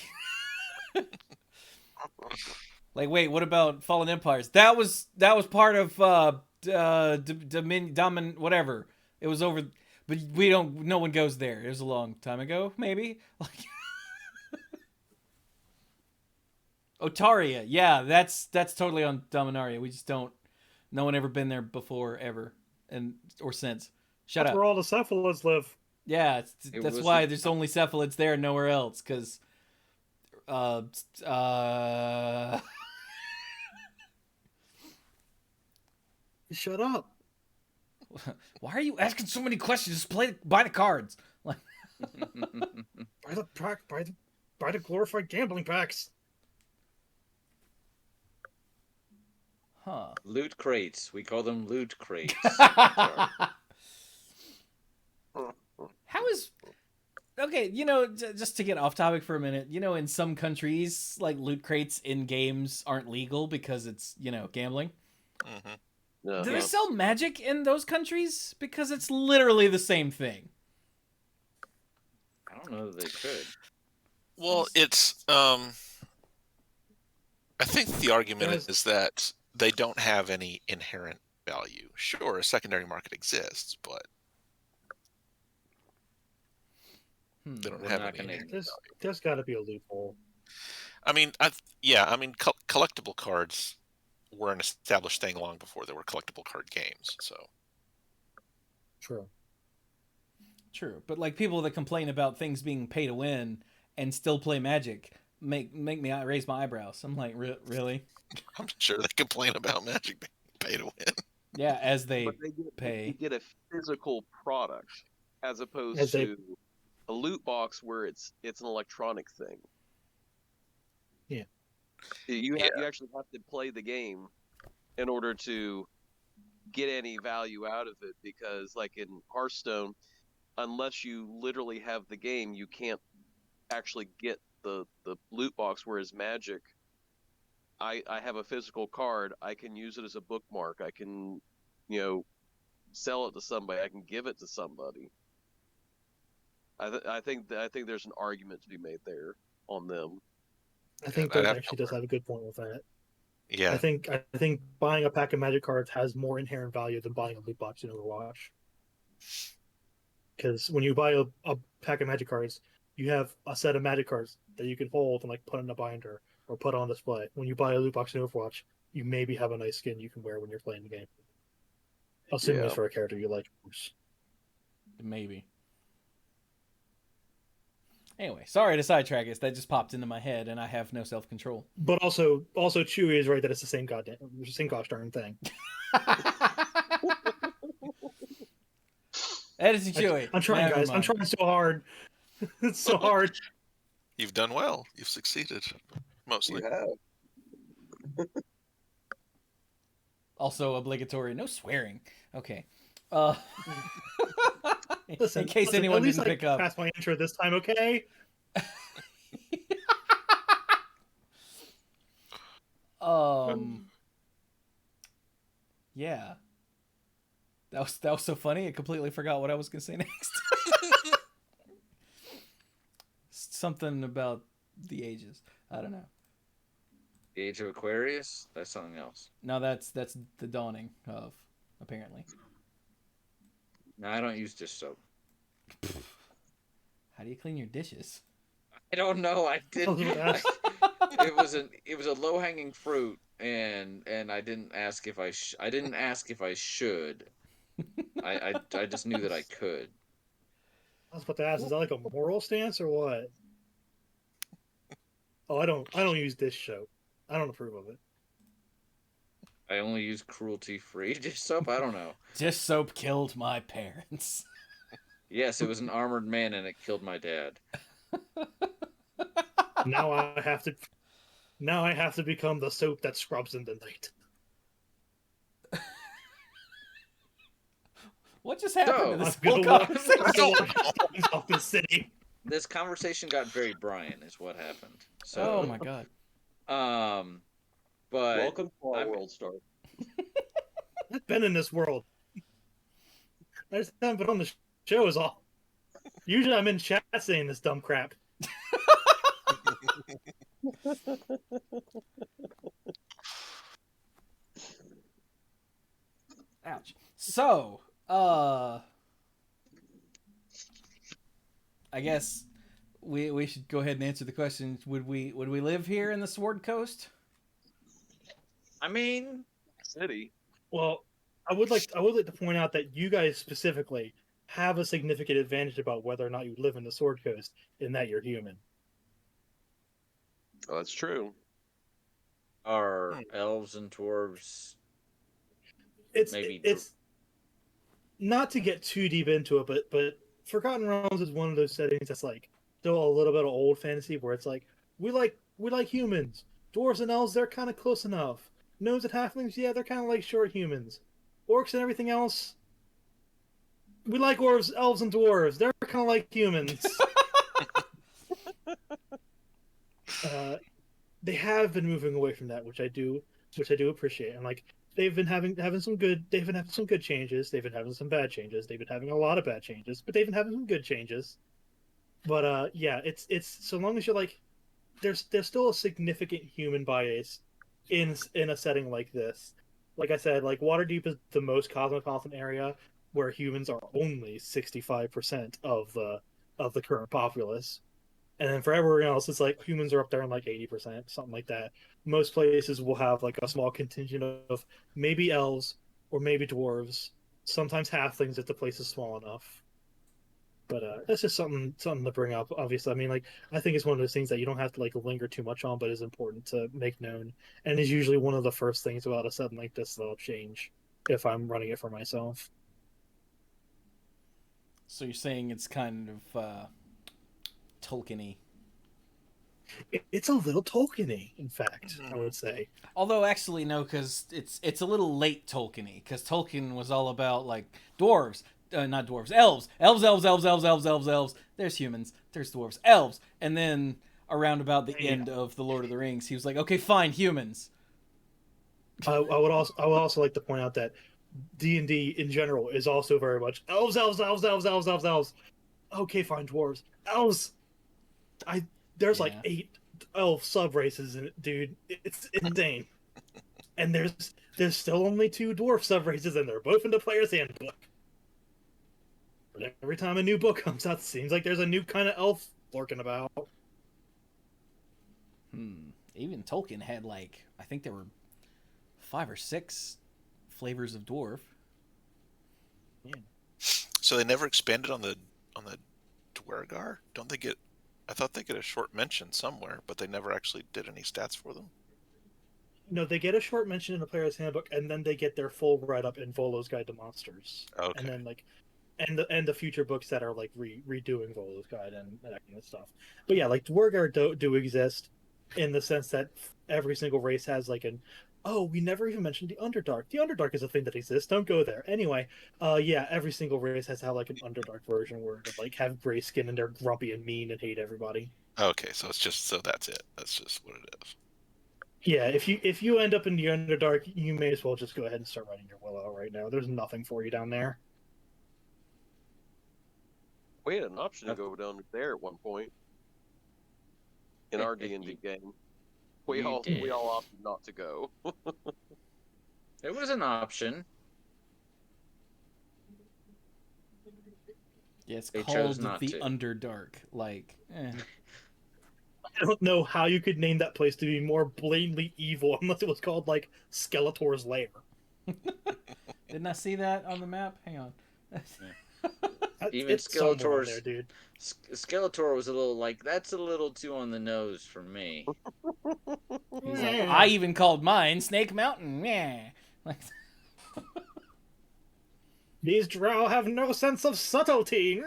wait, what about Fallen Empires? That was part of, whatever. It was over, but no one goes there. It was a long time ago, maybe? Like, Otaria, yeah, that's totally on Dominaria. We just don't. No one ever been there before, ever, or since. Shut up. That's where all the cephalids live. Yeah, that's why there's only cephalids there, and nowhere else. Because, Shut up. Why are you asking so many questions? Just buy the cards. Like, buy the glorified gambling packs. Huh. Loot crates. We call them loot crates. How is... Okay, just to get off topic for a minute, in some countries, like, loot crates in games aren't legal because it's, gambling. Mm-hmm. Do they sell Magic in those countries? Because it's literally the same thing. I don't know that they could. Well, it's... I think the argument is that they don't have any inherent value. Sure, a secondary market exists, but they don't have any inherent value. There's got to be a loophole. I mean, collectible cards were an established thing long before there were collectible card games. So True, but like people that complain about things being pay to win and still play Magic make me raise my eyebrows. I'm like, really? I'm sure they complain about Magic being pay to win. Yeah, as they pay. You get a physical product as opposed to a loot box where it's an electronic thing. Yeah. You actually have to play the game in order to get any value out of it, because like in Hearthstone, unless you literally have the game, you can't actually get the loot box, whereas Magic, I have a physical card, I can use it as a bookmark, I can sell it to somebody, I can give it to somebody. I think there's an argument to be made there on them. I think Dirk actually does have a good point with that. Yeah. I think buying a pack of Magic cards has more inherent value than buying a loot box in Overwatch. Because when you buy a pack of Magic cards, you have a set of Magic cards that you can hold and like put in a binder or put on display. When you buy a loot box in Overwatch, you maybe have a nice skin you can wear when you're playing the game. Assuming it's for a character you like, of course. Maybe. Anyway, sorry to sidetrack us. That just popped into my head, and I have no self-control. But also Chewie is right that it's the same gosh darn thing. Editing Chewie. I'm trying, guys. I'm trying so hard. It's so hard. You've done well. You've succeeded. Mostly. You have. Also obligatory. No swearing. Okay. Listen, in case anyone didn't pick up. Pass my intro this time, okay? Yeah. That was so funny. I completely forgot what I was gonna say next. Something about the ages. I don't know. The Age of Aquarius? That's something else. No, that's the dawning of, apparently. No, I don't use dish soap. How do you clean your dishes? I don't know. I didn't. It was a low hanging fruit, and I didn't ask if I should. I just knew that I could. I was about to ask, is that like a moral stance or what? Oh, I don't use dish soap. I don't approve of it. I only use cruelty-free dish soap. I don't know. Dish soap killed my parents. Yes, it was an armored man, and it killed my dad. Now I have to become the soap that scrubs in the night. What just happened to this whole conversation? Off the city. This conversation got very Brian, is what happened. So, oh my god. But welcome to our world, Stark. I've been in this world. I just haven't been on the show is all. Usually I'm in chat saying this dumb crap. Ouch. So, I guess we should go ahead and answer the question. Would we live here in the Sword Coast? I mean, city. Well, I would like to point out that you guys specifically have a significant advantage about whether or not you live in the Sword Coast, in that you're human. Oh, that's true. Are elves and dwarves? It's not to get too deep into it, but Forgotten Realms is one of those settings that's like still a little bit of old fantasy where it's like we like humans, dwarves and elves, they're kind of close enough. Gnomes and halflings, yeah, they're kind of like short humans. Orcs and everything else, we like elves and dwarves. They're kind of like humans. They have been moving away from that, which I do appreciate. And like they've been having some good changes. They've been having some bad changes. They've been having a lot of bad changes, but they've been having some good changes. But yeah, it's so long as you're like, there's still a significant human bias in a setting like this. Like I said, like Waterdeep is the most cosmopolitan area where humans are only 65% of the current populace. And then for everyone else, it's like humans are up there in like 80%, something like that. Most places will have like a small contingent of maybe elves or maybe dwarves, sometimes halflings if the place is small enough. But that's just something to bring up. Obviously, I mean, like I think it's one of those things that you don't have to like linger too much on, but is important to make known, and is usually one of the first things about a setting like this that'll change if I'm running it for myself. So you're saying it's kind of Tolkien-y. It's a little Tolkien-y, in fact, I would say. Although actually no, because it's a little late Tolkien-y, because Tolkien was all about like dwarves. Not dwarves, elves. Elves. There's humans, there's dwarves, elves. And then around about the end of The Lord of the Rings, he was like, okay, fine, humans. I would also like to point out that D&D in general is also very much elves. Okay, fine, dwarves. Elves. There's like 8 elf sub races in it, dude. It's insane. And there's still only 2 dwarf sub races in there, both in the player's handbook. But every time a new book comes out, it seems like there's a new kind of elf lurking about. Even Tolkien had like, I think there were 5 or 6 flavors of dwarf. Yeah. So they never expanded on the Dwergar? Don't they get? I thought they get a short mention somewhere, but they never actually did any stats for them. No, they get a short mention in the player's handbook, and then they get their full write-up in Volo's Guide to Monsters. Okay. And then like, and the future books that are like redoing Volo's Guide and that kind of stuff. But yeah, like Dwergar do exist in the sense that every single race has like Oh, we never even mentioned the Underdark. The Underdark is a thing that exists. Don't go there. Anyway, yeah, every single race has to have like an Underdark version where they like have gray skin and they're grumpy and mean and hate everybody. Okay, so it's just that's it. That's just what it is. Yeah, if you end up in the Underdark, you may as well just go ahead and start writing your Willow right now. There's nothing for you down there. We had an option to go down there at one point in our D&D game. We all opted not to go. It was an option. Yeah, it's called the Underdark. Like, I don't know how you could name that place to be more blatantly evil unless it was called like Skeletor's Lair. Didn't I see that on the map? Hang on. Even Skeletor's there, dude. Skeletor was a little like, that's a little too on the nose for me. He's like, I even called mine Snake Mountain. Yeah. Like, these drow have no sense of subtlety.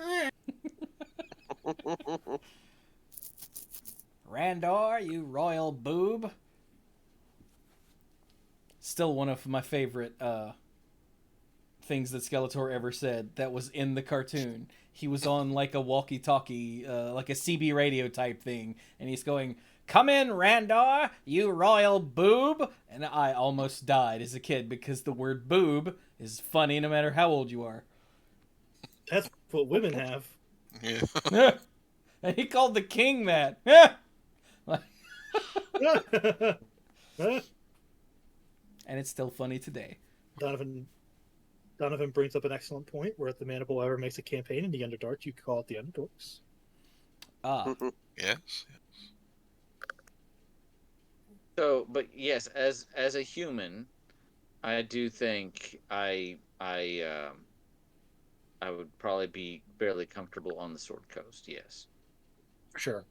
Randor, you royal boob. Still one of my favorite things that Skeletor ever said that was in the cartoon. He was on like a walkie-talkie, like a CB radio type thing, and he's going, "Come in, Randor, you royal boob!" And I almost died as a kid because the word boob is funny no matter how old you are. That's what women have. Yeah. And he called the king that. Yeah. And it's still funny today. Donovan brings up an excellent point. Where if the Mandible ever makes a campaign in the Underdark, you call it the Underdorks. Ah. Yes. So, but yes, as a human, I do think I would probably be fairly comfortable on the Sword Coast. Yes. For sure.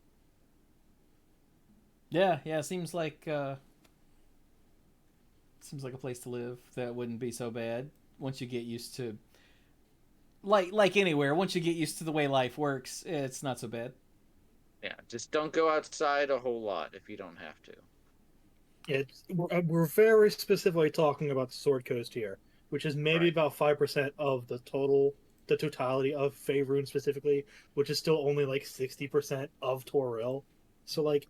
Yeah. Seems like a place to live that wouldn't be so bad once you get used to. Like anywhere, once you get used to the way life works, it's not so bad. Yeah, just don't go outside a whole lot if you don't have to. We're very specifically talking about the Sword Coast here, which is maybe about 5% of the totality of Faerun specifically, which is still only like 60% of Toril. So like,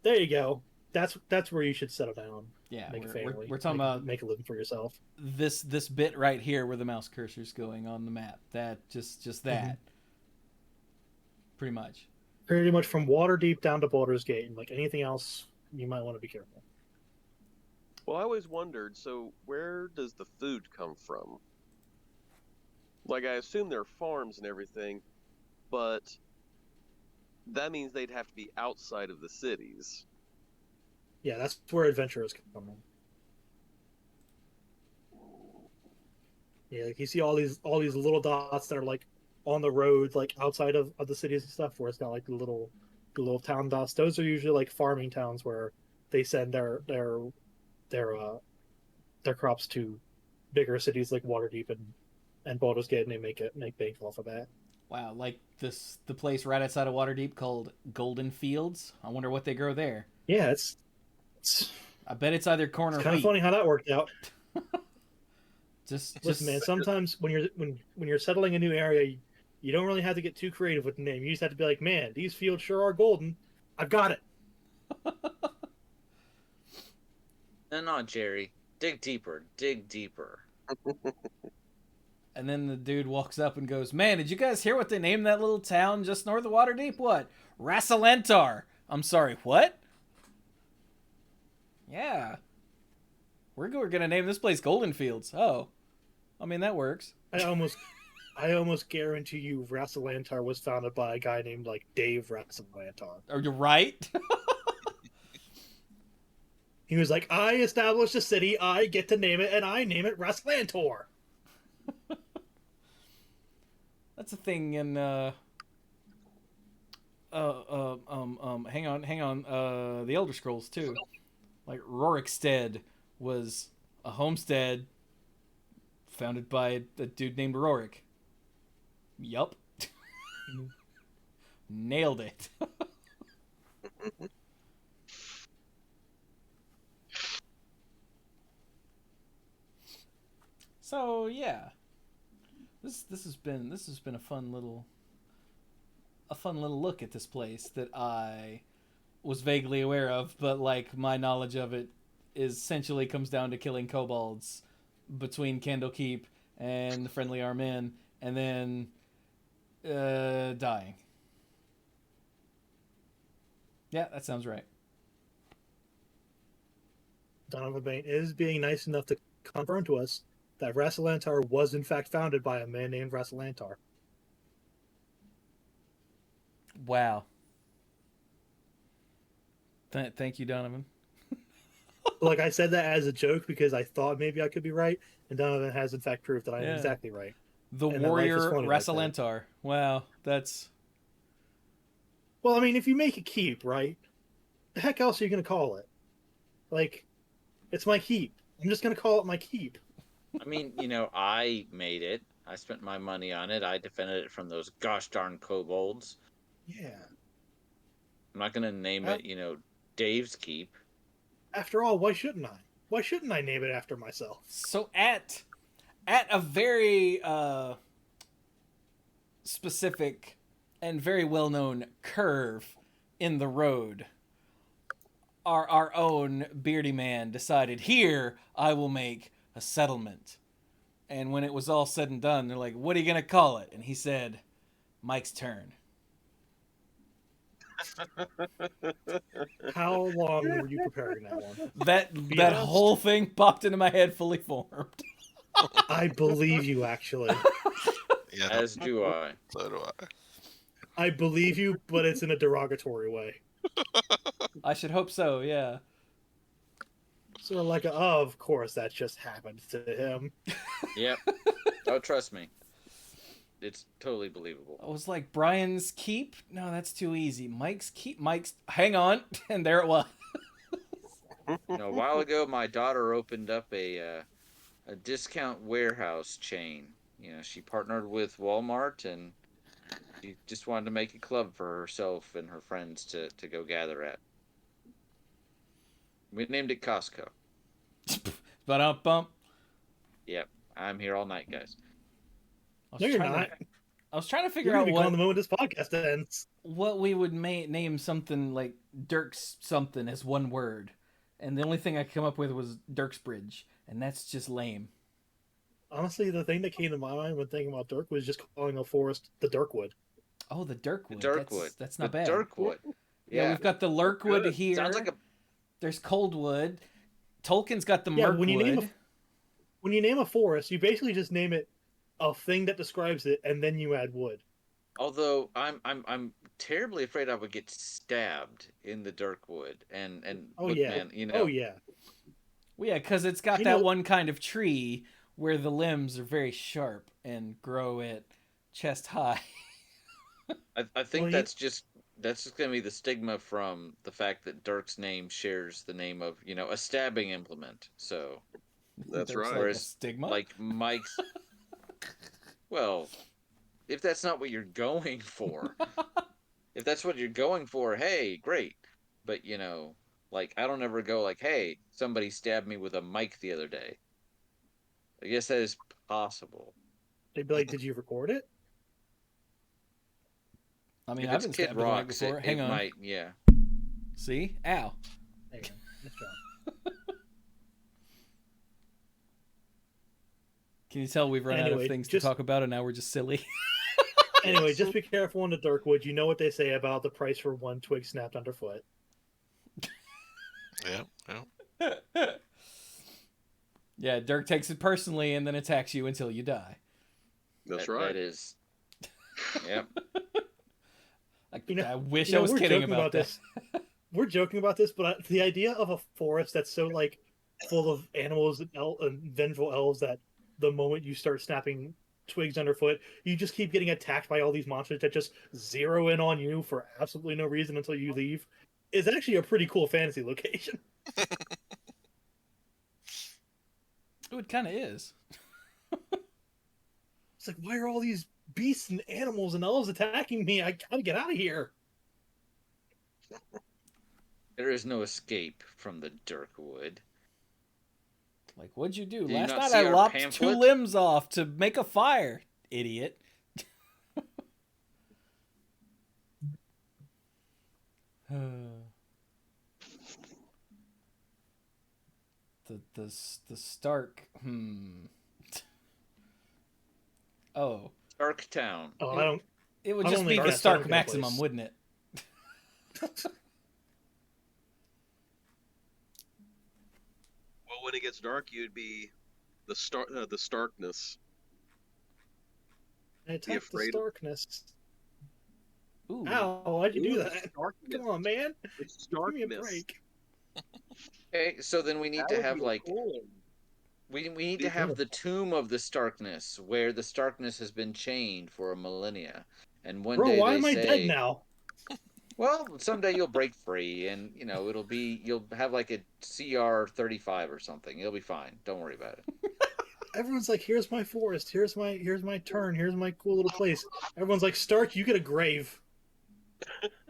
there you go. That's where you should settle down. Yeah, make a family. We're talking about make a living for yourself. This bit right here where the mouse cursor's going on the map. That just that. Mm-hmm. Pretty much. Pretty much from Waterdeep down to Baldur's Gate, and like anything else, you might want to be careful. Well, I always wondered, so where does the food come from? Like, I assume there are farms and everything, but that means they'd have to be outside of the cities. Yeah, that's where adventurers come in. Yeah, like you see all these little dots that are like on the roads, like outside of the cities and stuff, where it's got like the little town dots. Those are usually like farming towns where they send their crops to bigger cities like Waterdeep and Baldur's Gate, and they make bank off of that. Wow, like the place right outside of Waterdeep called Golden Fields. I wonder what they grow there. Yeah, it's I bet it's either corn or wheat. Kind of funny how that worked out. Just man. Sometimes when you're settling a new area, you don't really have to get too creative with the name. You just have to be like, man, these fields sure are golden. I've got it. No, Jerry. Dig deeper. Dig deeper. And then the dude walks up and goes, "Man, did you guys hear what they named that little town just north of Waterdeep? What? Rassalentar. I'm sorry, what? Yeah. We're going to name this place Golden Fields. Oh. I mean, that works. I almost guarantee you Rassalentar was founded by a guy named, like, Dave Rassalentar. Are you right? He was like, I established a city, I get to name it, and I name it Rassalentor. That's a thing in, hang on, the Elder Scrolls, too. Like, Rorikstead was a homestead founded by a dude named Rorik. Yup. Nailed it. So yeah, this has been a fun little look at this place that I was vaguely aware of, but like my knowledge of it is essentially comes down to killing kobolds between Candlekeep and the Friendly Armen, and then dying. Yeah, that sounds right. Donovan Bain is being nice enough to confirm to us that Rassalantar was in fact founded by a man named Rassalantar. Wow. Thank you, Donovan. Like, I said that as a joke because I thought maybe I could be right, and Donovan has in fact proved that I am exactly right. The and warrior Rassalantar. Like wow, that's... Well, I mean, if you make a keep, right? The heck else are you going to call it? Like, it's my keep. I'm just going to call it my keep. I mean, I made it. I spent my money on it. I defended it from those gosh darn kobolds. Yeah. I'm not going to name it, Dave's Keep. After all, why shouldn't I? Why shouldn't I name it after myself? So at a very specific and very well-known curve in the road, our own beardy man decided, here I will make a settlement. And when it was all said and done, they're like, what are you going to call it? And he said, Mike's turn. How long were you preparing that one? That whole thing popped into my head fully formed. I believe you, actually. Yeah, as do I. So do I. I believe you, but it's in a derogatory way. I should hope so, yeah. Sort of like, of course, that just happened to him. Yep. Oh, trust me. It's totally believable. I was like, Brian's Keep? No, that's too easy. Mike's Keep? Hang on. And there it was. A while ago, my daughter opened up a discount warehouse chain. She partnered with Walmart, and she just wanted to make a club for herself and her friends to go gather at. We named it Costco. Ba-dum-bum. Yep. I'm here all night, guys. No, you're not. I was trying to figure out what... the moment this podcast ends. What we would name something like Dirk's something as one word. And the only thing I could come up with was Dirk's Bridge. And that's just lame. Honestly, the thing that came to my mind when thinking about Dirk was just calling a forest the Dirkwood. Oh, the Dirkwood. The Dirkwood. That's not bad. Dirkwood. Yeah, we've got the Lurkwood here. Sounds like There's Coldwood. Tolkien's got the Mirkwood. When you name a forest, you basically just name it a thing that describes it, and then you add wood. Although I'm terribly afraid I would get stabbed in the Dirkwood, and oh look, yeah, man, oh yeah, well, yeah, because it's got that one kind of tree where the limbs are very sharp and grow at chest high. I think that's just gonna be the stigma from the fact that Dirk's name shares the name of a stabbing implement. So that's right. Whereas, stigma, like Mike's. Well, if that's not what you're going for, if that's what you're going for, hey, great. But like I don't ever go like, hey, somebody stabbed me with a mic the other day. I guess that is possible. They'd be like, did you record it? I mean, if I've it's been Kid stabbed with a mic Rocks, before. Hang on. Might, yeah. See? Ow. Hang on. Let's try. Can you tell we've run out of things to talk about, and now we're just silly? Anyway, just be careful on the Dirkwood. You know what they say about the price for one twig snapped underfoot. Yeah. Yeah, Dirk takes it personally and then attacks you until you die. That's right. That is. Yep. I wish I was kidding about this. We're joking about this, but the idea of a forest that's so full of animals and vengeful elves that the moment you start snapping twigs underfoot, you just keep getting attacked by all these monsters that just zero in on you for absolutely no reason until you leave, is actually a pretty cool fantasy location. Oh, it kind of is. It's like, why are all these beasts and animals and elves attacking me? I gotta get out of here. There is no escape from the Dirkwood. Like, what'd you do? Did you Last not night see I our lopped pamphlet? 2 limbs off to make a fire, idiot. the Stark. Oh. Stark Town. Oh, I don't. It would I just don't be think the that's Stark Stark Maximum, place. wouldn't it? Well, when it gets dark, you'd be the Starkness. I Be attacked the afraid of Starkness. Ooh. Ow, why'd you do Ooh, that? Starkness. Come on, man. It's Give me a Starkness. break. Okay, so then we need That to would have be a like cool one. we need Be to have cool. the tomb of the Starkness, where the Starkness has been chained for a millennia, and one Bro, day why they am I say, dead now? well, someday you'll break free, and you'll have like a CR 35 or something. You'll be fine. Don't worry about it. Everyone's like, here's my forest, here's my turn, here's my cool little place. Everyone's like, Stark, you get a grave.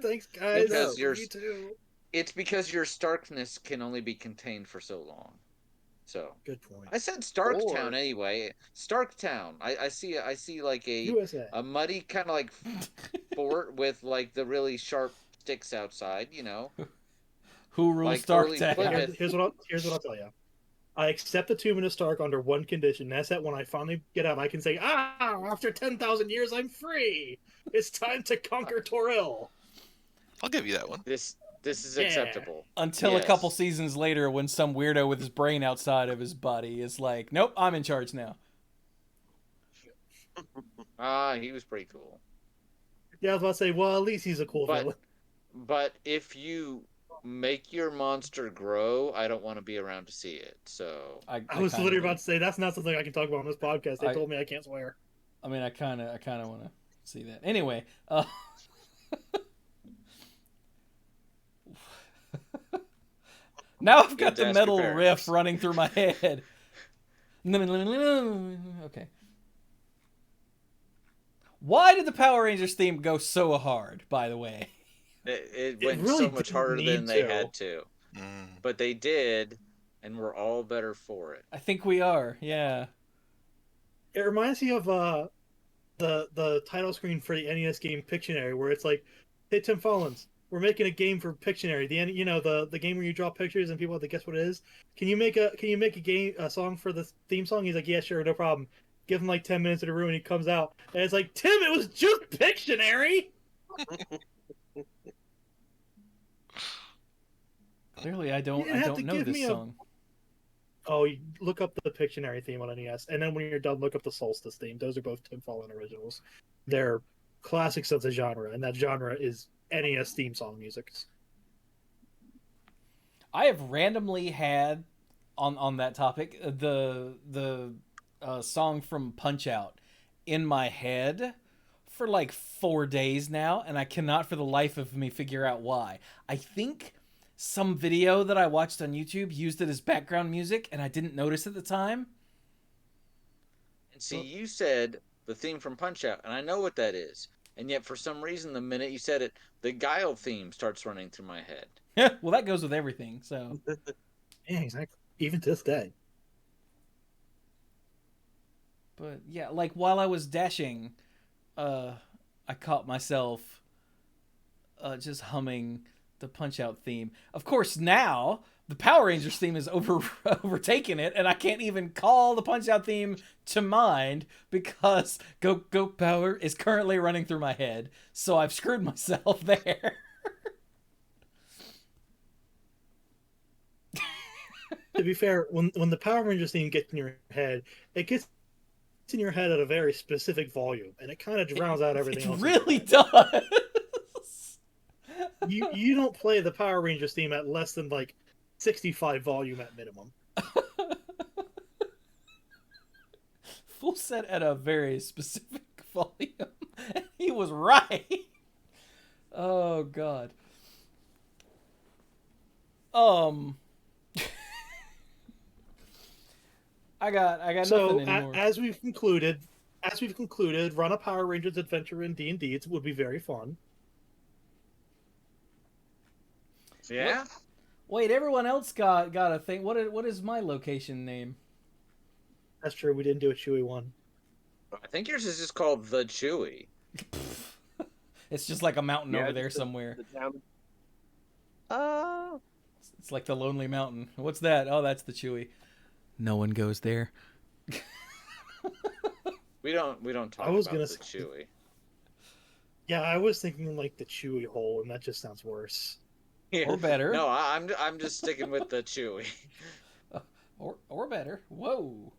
Thanks, guys. Because For me too. It's because your Starkness can only be contained for so long. So Good point. I said Starktown Or- anyway. Starktown. I see like USA. a muddy kind of like fort with like the really sharp sticks outside. Who rules Like Stark early Town? Plymouth. Here's what I'll tell you. I accept the Tomb of Stark under one condition. That's that when I finally get out, I can say, after 10,000 years, I'm free. It's time to conquer Toril. I'll give you that one. This is Yeah. acceptable. Until Yes. a couple seasons later, when some weirdo with his brain outside of his body is like, "Nope, I'm in charge now." He was pretty cool. Yeah, I was about to say, well, at least he's a cool villain. But if you make your monster grow, I don't want to be around to see it. So I was kinda literally do. about to say that's not something I can talk about on this podcast. They told me I can't swear. I mean, I kind of want to see that. Anyway, now I've got the metal riff running through my head. Okay. Why did the Power Rangers theme go so hard, by the way? It went really so much didn't harder need than they to. had to. But they did, and we're all better for it. I think we are, yeah. It reminds me of the title screen for the NES game Pictionary, where it's like, "Hey Tim Follins, we're making a game for Pictionary. The game where you draw pictures and people have to guess what it is. Can you make a song for the theme song?" He's like, "Yeah, sure, no problem." Give him like 10 minutes in a room, and he comes out, and it's like, "Tim, it was just Pictionary." Clearly, I don't know this song. Oh, you look up the Pictionary theme on NES, and then when you're done, look up the Solstice theme. Those are both Tim Follin originals. They're classics of the genre, and that genre is NES theme song music. I have randomly had on that topic the song from Punch Out in my head for like 4 days now, and I cannot for the life of me figure out why. I think some video that I watched on YouTube used it as background music, and I didn't notice at the time. And see, you said the theme from Punch Out, and I know what that is. And yet, for some reason, the minute you said it, the Guile theme starts running through my head. Yeah, well, that goes with everything, so. Yeah, exactly. Even to this day. But yeah, like while I was dashing, I caught myself just humming the Punch Out theme. Of course, now the Power Rangers theme is overtaken it, and I can't even call the Punch Out theme to mind because Go Go Power is currently running through my head. So I've screwed myself there. To be fair, when the Power Rangers theme gets in your head, it gets in your head at a very specific volume, and it kind of drowns out everything else. It really does. You don't play the Power Rangers theme at less than like 65 volume at minimum. Full set at a very specific volume. He was right. Oh God. I got so nothing anymore. As we've concluded, run a Power Rangers adventure in D&D. It would be very fun. Yeah. Wait, everyone else got a thing. What is my location name? That's true. We didn't do a Chewy one. I think yours is just called the Chewy. It's just like a mountain over there somewhere. The town. It's like the Lonely Mountain. What's that? Oh, that's the Chewy. No one goes there. We don't talk about the Chewy. Yeah, I was thinking like the Chewy hole, and that just sounds worse. Yeah. Or better. No, I'm just sticking with the Chewy. Or better. Whoa.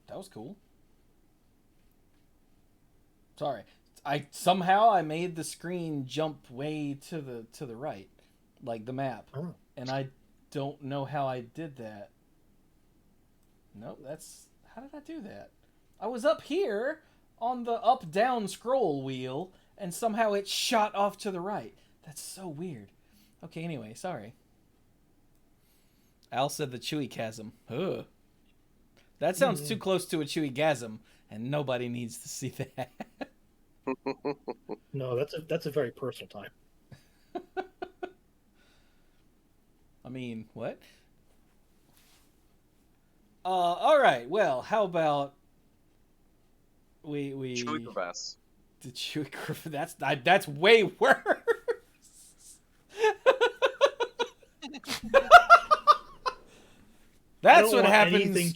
That was cool. Sorry. I made the screen jump way to the right, like the map. Oh. And I don't know how I did that. Nope, how did I do that? I was up here on the up down scroll wheel and somehow it shot off to the right. That's so weird. Okay, anyway, sorry. Al said the Chewy chasm. Ugh. That sounds too close to a Chewy gasm, and nobody needs to see that. No, that's a very personal time. I mean, what? All right. Well, how about we Chewy crevasse. The Chewy crevasse. That's way worse. That's what happens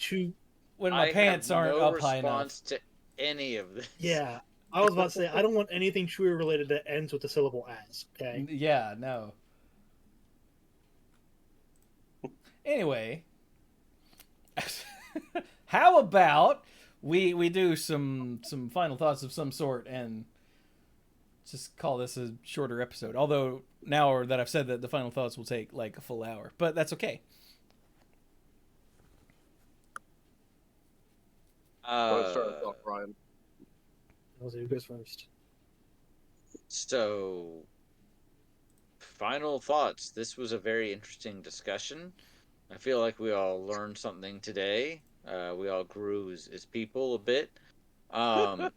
when my pants aren't up high enough. Response to any of this. Yeah, I was about to say I don't want anything Chewy related that ends with the syllable "as." Okay. Yeah. No. Anyway, how about we do some final thoughts of some sort and just call this a shorter episode. Although now that I've said that, the final thoughts will take like a full hour, but that's okay. Let's start us off, Brian. Who goes first? So, final thoughts. This was a very interesting discussion. I feel like we all learned something today. We all grew as people a bit. I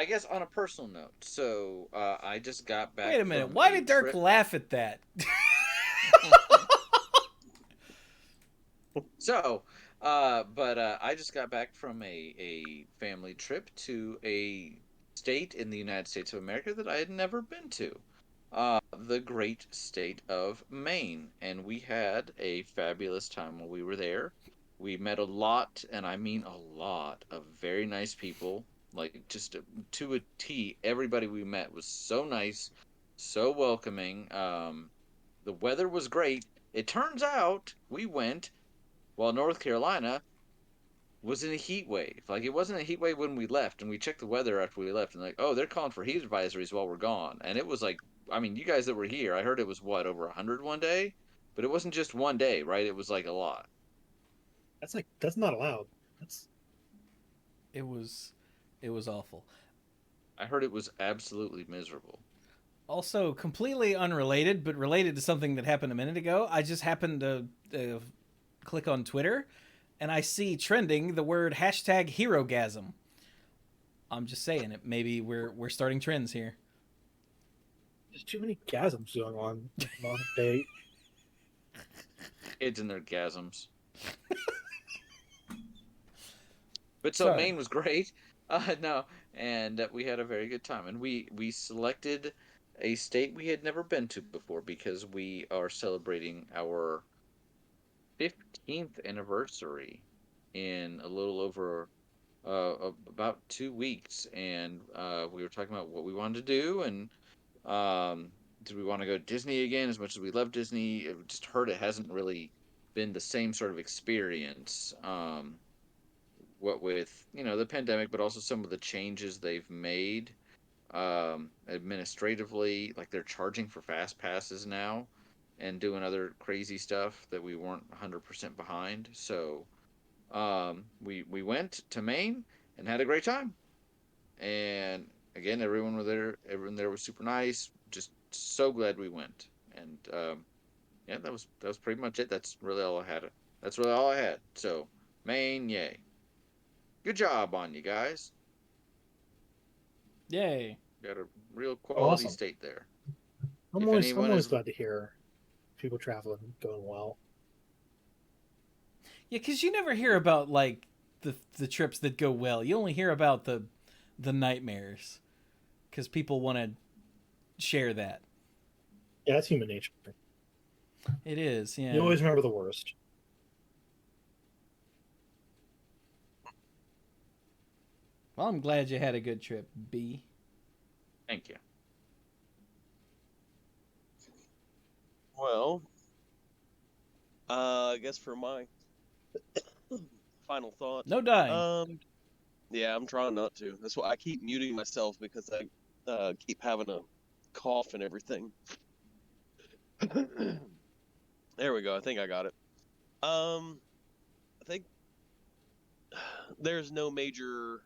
guess on a personal note. So I just got back. Wait a minute. Why did Dirk laugh at that? So, I just got back from a family trip to a state in the United States of America that I had never been to. The great state of Maine. And we had a fabulous time while we were there. We met a lot, and I mean a lot, of very nice people. Like, just to a T, everybody we met was so nice, so welcoming. The weather was great. It turns out we went while North Carolina was in a heat wave. Like, it wasn't a heat wave when we left, and we checked the weather after we left, and like, oh, they're calling for heat advisories while we're gone. And it was like, I mean, you guys that were here, I heard it was, what, over 100 one day? But it wasn't just one day, right? It was like a lot. That's not allowed. It was awful. I heard it was absolutely miserable. Also, completely unrelated, but related to something that happened a minute ago. I just happened to click on Twitter, and I see trending the word #HeroGasm. I'm just saying it. Maybe we're starting trends here. There's too many gasms going on day. Kids and their gasms. But so Maine was great. No, and we had a very good time. And we selected a state we had never been to before because we are celebrating our 15th anniversary in a little over about 2 weeks. And we were talking about what we wanted to do. And did we want to go to Disney again as much as we love Disney? It just heard it hasn't really been the same sort of experience. What with, the pandemic, but also some of the changes they've made administratively, like they're charging for fast passes now and doing other crazy stuff that we weren't 100% behind. So we went to Maine and had a great time. And again, everyone there was super nice. Just so glad we went. And yeah, that was pretty much it. That's really all I had. So Maine, yay. Good job on you guys. Yay. Got a real quality state there. I'm always glad to hear people traveling going well. Yeah, because you never hear about like the trips that go well. You only hear about the nightmares, because people want to share that. Yeah, that's human nature. It is. Yeah. You always remember the worst. Well, I'm glad you had a good trip, B. Thank you. Well, I guess for my final thought. No dying. Yeah, I'm trying not to. That's why I keep muting myself, because I keep having a cough and everything. There we go. I think I got it. I think there's no major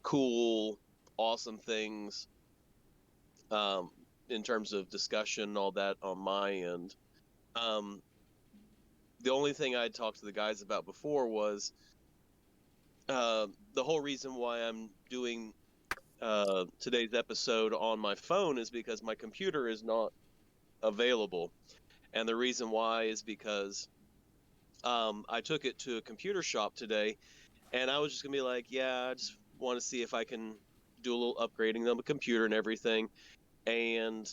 cool, awesome things in terms of discussion, all that on my end. The only thing I talked to the guys about before was the whole reason why I'm doing today's episode on my phone is because my computer is not available. And the reason why is because I took it to a computer shop today, and I was just going to be like, yeah, I just want to see if I can do a little upgrading on the computer and everything. And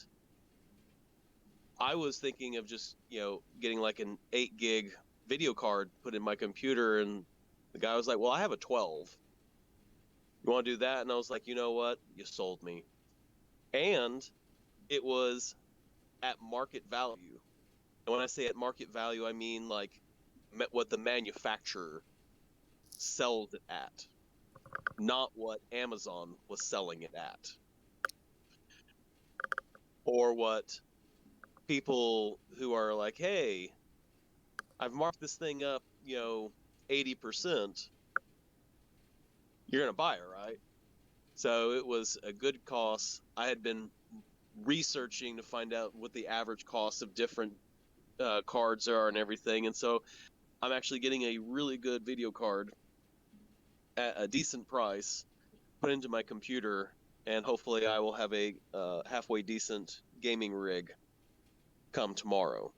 I was thinking of just, getting like an 8 gig video card put in my computer. And the guy was like, well, I have a 12. You want to do that? And I was like, you know what? You sold me. And it was at market value. And when I say at market value, I mean like what the manufacturer sells it at, not what Amazon was selling it at, or what people who are like, hey, I've marked this thing up, 80%. You're going to buy it, right? So it was a good cost. I had been researching to find out what the average cost of different cards are and everything. And so I'm actually getting a really good video card at a decent price put into my computer, and hopefully I will have a halfway decent gaming rig come tomorrow.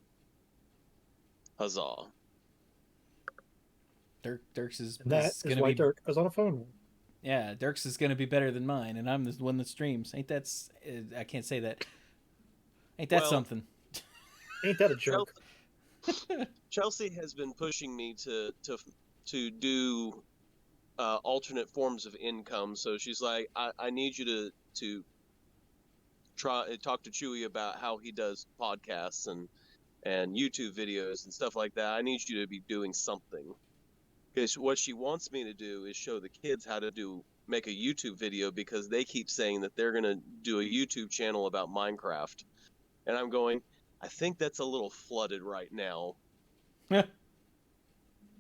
Huzzah. Dirks is why Dirk is on a phone. Yeah, Dirks is going to be better than mine, and I'm the one that streams. Ain't that... I can't say that. Ain't that something? Ain't that a joke? Chelsea has been pushing me to do alternate forms of income. So she's like, I need you to try talk to Chewy about how he does podcasts and YouTube videos and stuff like that. I need you to be doing something. Because what she wants me to do is show the kids how to make a YouTube video, because they keep saying that they're going to do a YouTube channel about Minecraft. And I'm going, I think that's a little flooded right now. I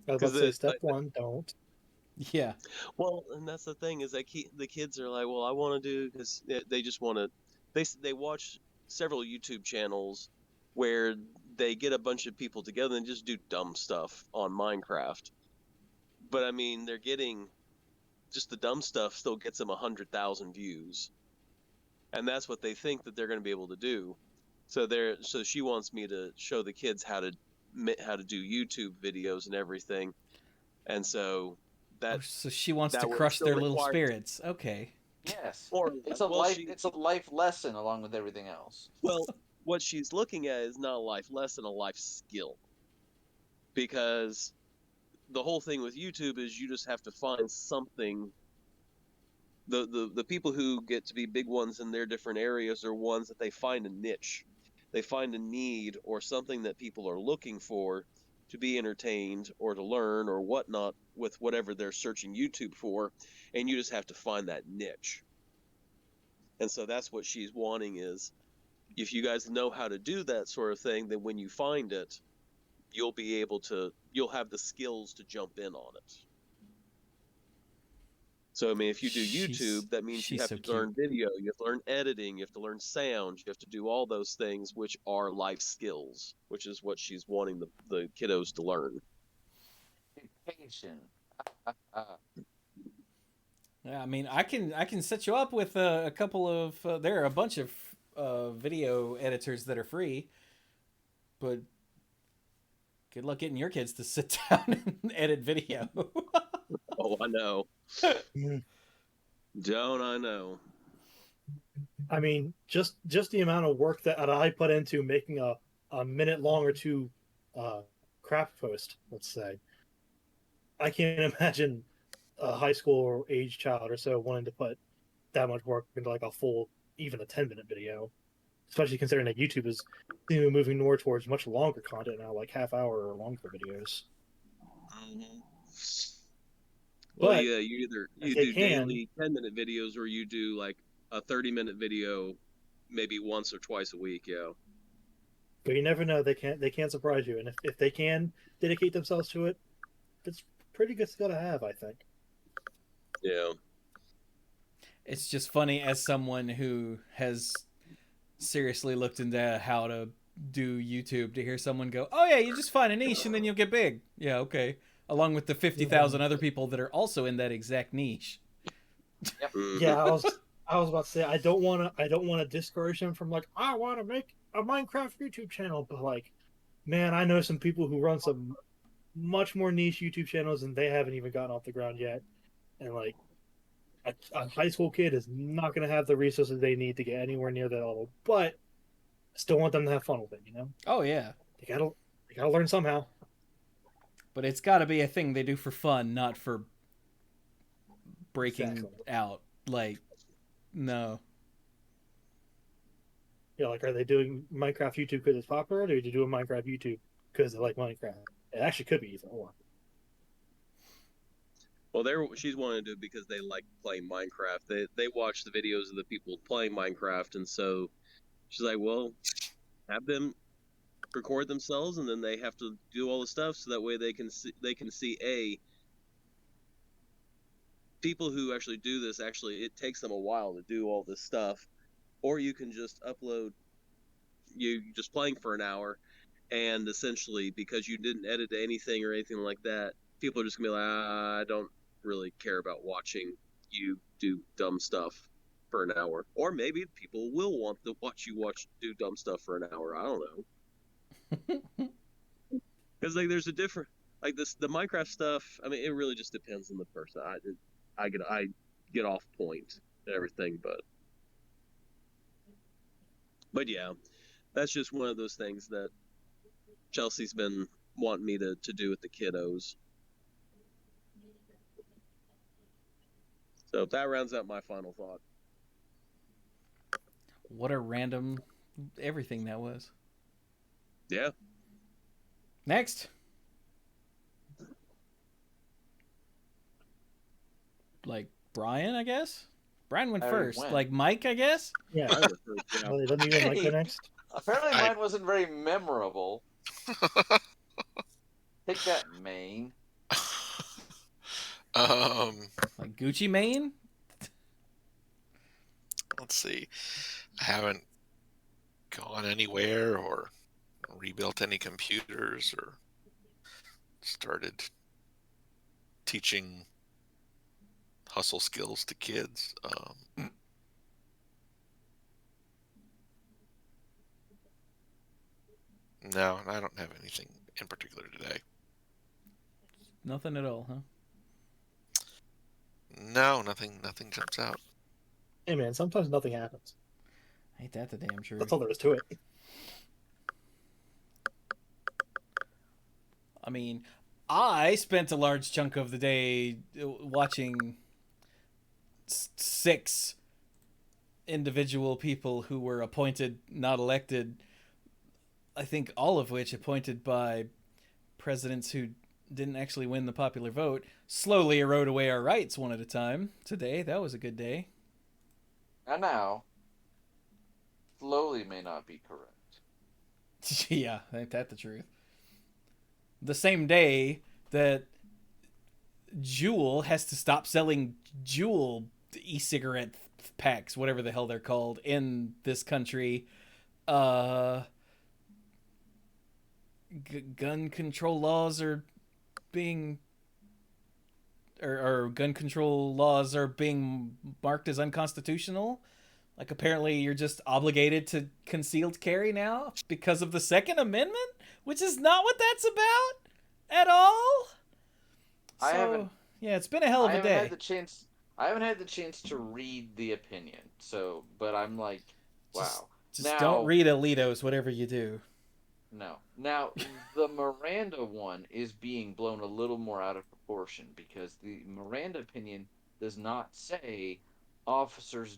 was about to say, step one, don't. Yeah. Well, and that's the thing, is the kids are like, well, I want to do, because they just want to, they watch several YouTube channels where they get a bunch of people together and just do dumb stuff on Minecraft. But I mean, they're getting just the dumb stuff still gets them 100,000 views, and that's what they think that they're going to be able to do. So she wants me to show the kids how to do YouTube videos and everything, and so so she wants to crush their little spirits. Okay. Yes. It's a life lesson along with everything else. Well, what she's looking at is not a life lesson, a life skill, because the whole thing with YouTube is you just have to find something. The people who get to be big ones in their different areas are ones that they find a niche. They find a need or something that people are looking for to be entertained or to learn or whatnot with whatever they're searching YouTube for, and you just have to find that niche. And so that's what she's wanting, is if you guys know how to do that sort of thing, then when you find it, you'll have the skills to jump in on it. So, I mean, if you do YouTube, that means you have to learn video, you have to learn editing, you have to learn sound, you have to do all those things, which are life skills, which is what she's wanting the kiddos to learn. Be patient. Yeah, I mean, I can set you up with a couple of. There are a bunch of video editors that are free, but good luck getting your kids to sit down and edit video. Oh, I know. Mm. Don't I know? I mean, just the amount of work that I put into making a minute long or two craft post, let's say. I can't imagine a high school age child or so wanting to put that much work into like a full, even a 10-minute video. Especially considering that YouTube is moving more towards much longer content now, like half-hour or longer videos. Mm-hmm. Well, But yeah, you if they do can, daily 10-minute videos, or you do like a 30-minute video, maybe once or twice a week. Yeah. but you never know. They can't surprise you, and if they can dedicate themselves to it, it's pretty good skill to have, I think. Yeah. It's just funny as someone who has seriously looked into how to do YouTube to hear someone go, "Oh yeah, you just find a niche and then you'll get big." Yeah, okay. Along with the 50,000 other people that are also in that exact niche. Yep. Mm-hmm. Yeah, I was about to say I don't want to discourage them from like I want to make a Minecraft YouTube channel, but like, man, I know some people who run some much more niche YouTube channels and they haven't even gotten off the ground yet, and like a high school kid is not going to have the resources they need to get anywhere near that level, but I still want them to have fun with it. Oh yeah. They gotta learn somehow. But it's got to be a thing they do for fun, not for breaking Exactly. out. Like, no. Yeah, like, are they doing Minecraft YouTube because it's popular, or are they doing Minecraft YouTube because they like Minecraft? It actually could be either or. Well, she's wanting to do it because they like playing Minecraft. They watch the videos of the people playing Minecraft, and so she's like, well, have them record themselves, and then they have to do all the stuff, so that way they can see people who actually do this. Actually, it takes them a while to do all this stuff, or you can just upload you just playing for an hour, and essentially because you didn't edit anything or anything like that, people are just gonna be like, I don't really care about watching you do dumb stuff for an hour. Or maybe people will want to watch you do dumb stuff for an hour. I don't know. Because like there's a different like the Minecraft stuff. I mean, it really just depends on the person. I get off point and everything, but yeah, that's just one of those things that Chelsea's been wanting me to do with the kiddos. So that rounds out my final thought. What a random everything that was. Yeah. Next. Like Brian, I guess? Brian went first. Went. Like Mike, I guess? Yeah. Yeah. Well, doesn't even Mike go next? Apparently mine wasn't very memorable. Take that, Maine. Like Gucci Mane? Let's see. I haven't gone anywhere or rebuilt any computers or started teaching hustle skills to kids. No, I don't have anything in particular today. Nothing at all, huh? No, nothing jumps out. Hey man, sometimes nothing happens. Ain't that the damn truth? That's all there is to it. I mean, I spent a large chunk of the day watching 6 individual people who were appointed, not elected. I think all of which appointed by presidents who didn't actually win the popular vote, slowly erode away our rights one at a time. Today, that was a good day. And now, slowly may not be correct. Yeah, ain't that the truth? The same day that Juul has to stop selling Juul e-cigarette packs, whatever the hell they're called, in this country. Gun control laws are or gun control laws are being marked as unconstitutional. Like, apparently you're just obligated to concealed carry now because of the Second Amendment, which is not what that's about at all. So, yeah, it's been a hell of a day. I haven't had the chance to read the opinion. So, but I'm like, wow. Just now, don't read Alito's, whatever you do. No. Now, the Miranda one is being blown a little more out of proportion because the Miranda opinion does not say officers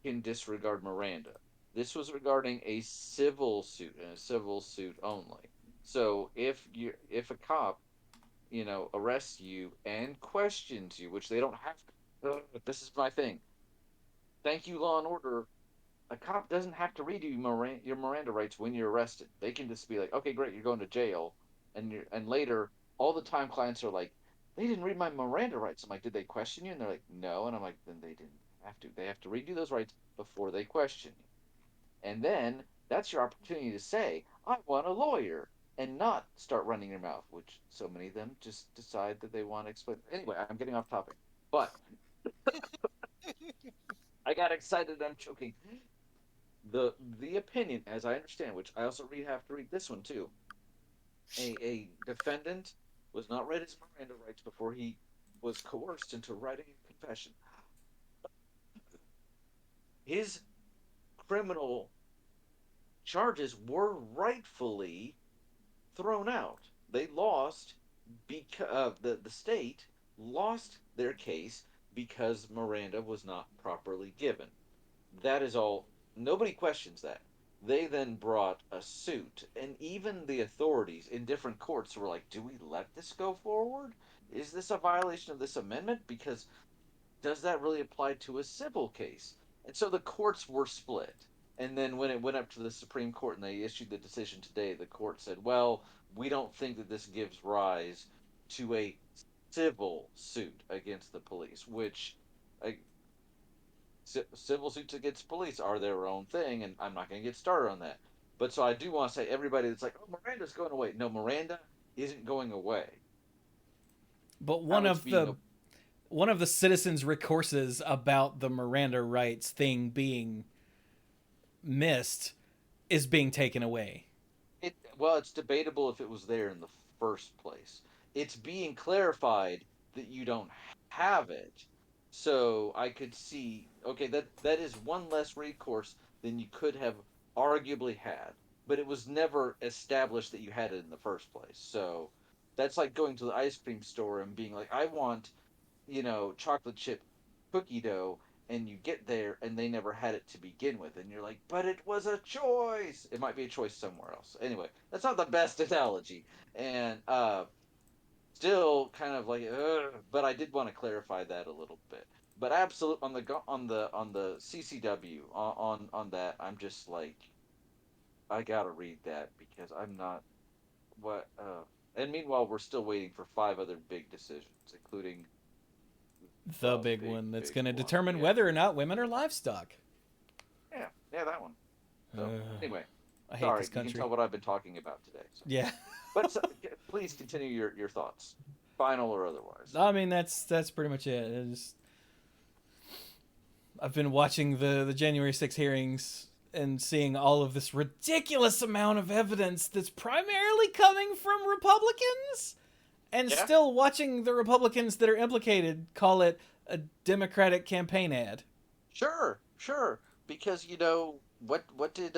can disregard Miranda. This was regarding a civil suit and a civil suit only. So if a cop, arrests you and questions you, which they don't have to. This is my thing. Thank you, Law and Order. A cop doesn't have to read you your Miranda rights when you're arrested. They can just be like, okay, great, you're going to jail, and later all the time clients are like, they didn't read my Miranda rights. I'm like, did they question you? And they're like, no. And I'm like, then they didn't have to. They have to read you those rights before they question you. And then that's your opportunity to say, I want a lawyer, and not start running your mouth, which so many of them just decide that they want to explain. Anyway, I'm getting off topic. But I got excited. I'm choking. The opinion, as I understand, which I also have to read this one too. A defendant was not read his Miranda rights before he was coerced into writing a confession. His criminal charges were rightfully thrown out. They lost because the state lost their case because Miranda was not properly given. That is all. Nobody questions that. They then brought a suit, and even the authorities in different courts were like, do we let this go forward? Is this a violation of this amendment? Because does that really apply to a civil case? And so the courts were split. And then when it went up to the Supreme Court and they issued the decision today, the court said, well, we don't think that this gives rise to a civil suit against the police, which civil suits against police are their own thing, and I'm not going to get started on that. But so I do want to say, everybody that's like, oh, Miranda's going away. No, Miranda isn't going away. But one of the citizens' recourses about the Miranda rights thing being missed is being taken away. It's debatable if it was there in the first place. It's being clarified that you don't have it. So I could see, okay, that is one less recourse than you could have arguably had. But it was never established that you had it in the first place. So that's like going to the ice cream store and being like, I want, chocolate chip cookie dough, and you get there and they never had it to begin with. And you're like, but it was a choice. It might be a choice somewhere else. Anyway, that's not the best analogy. And still kind of like, but I did want to clarify that a little bit. But absolutely on the CCW on that, I'm just like, I gotta read that because I'm not what. And meanwhile, we're still waiting for 5 other big decisions, including the big one that's going to determine whether or not women are livestock. Yeah, that one. So anyway, I hate sorry, this country. You can tell what I've been talking about today. So. Yeah. But please continue your thoughts, final or otherwise. I mean, that's pretty much it. I've been watching the January 6 hearings and seeing all of this ridiculous amount of evidence that's primarily coming from Republicans, and still watching the Republicans that are implicated call it a Democratic campaign ad. Sure, because what did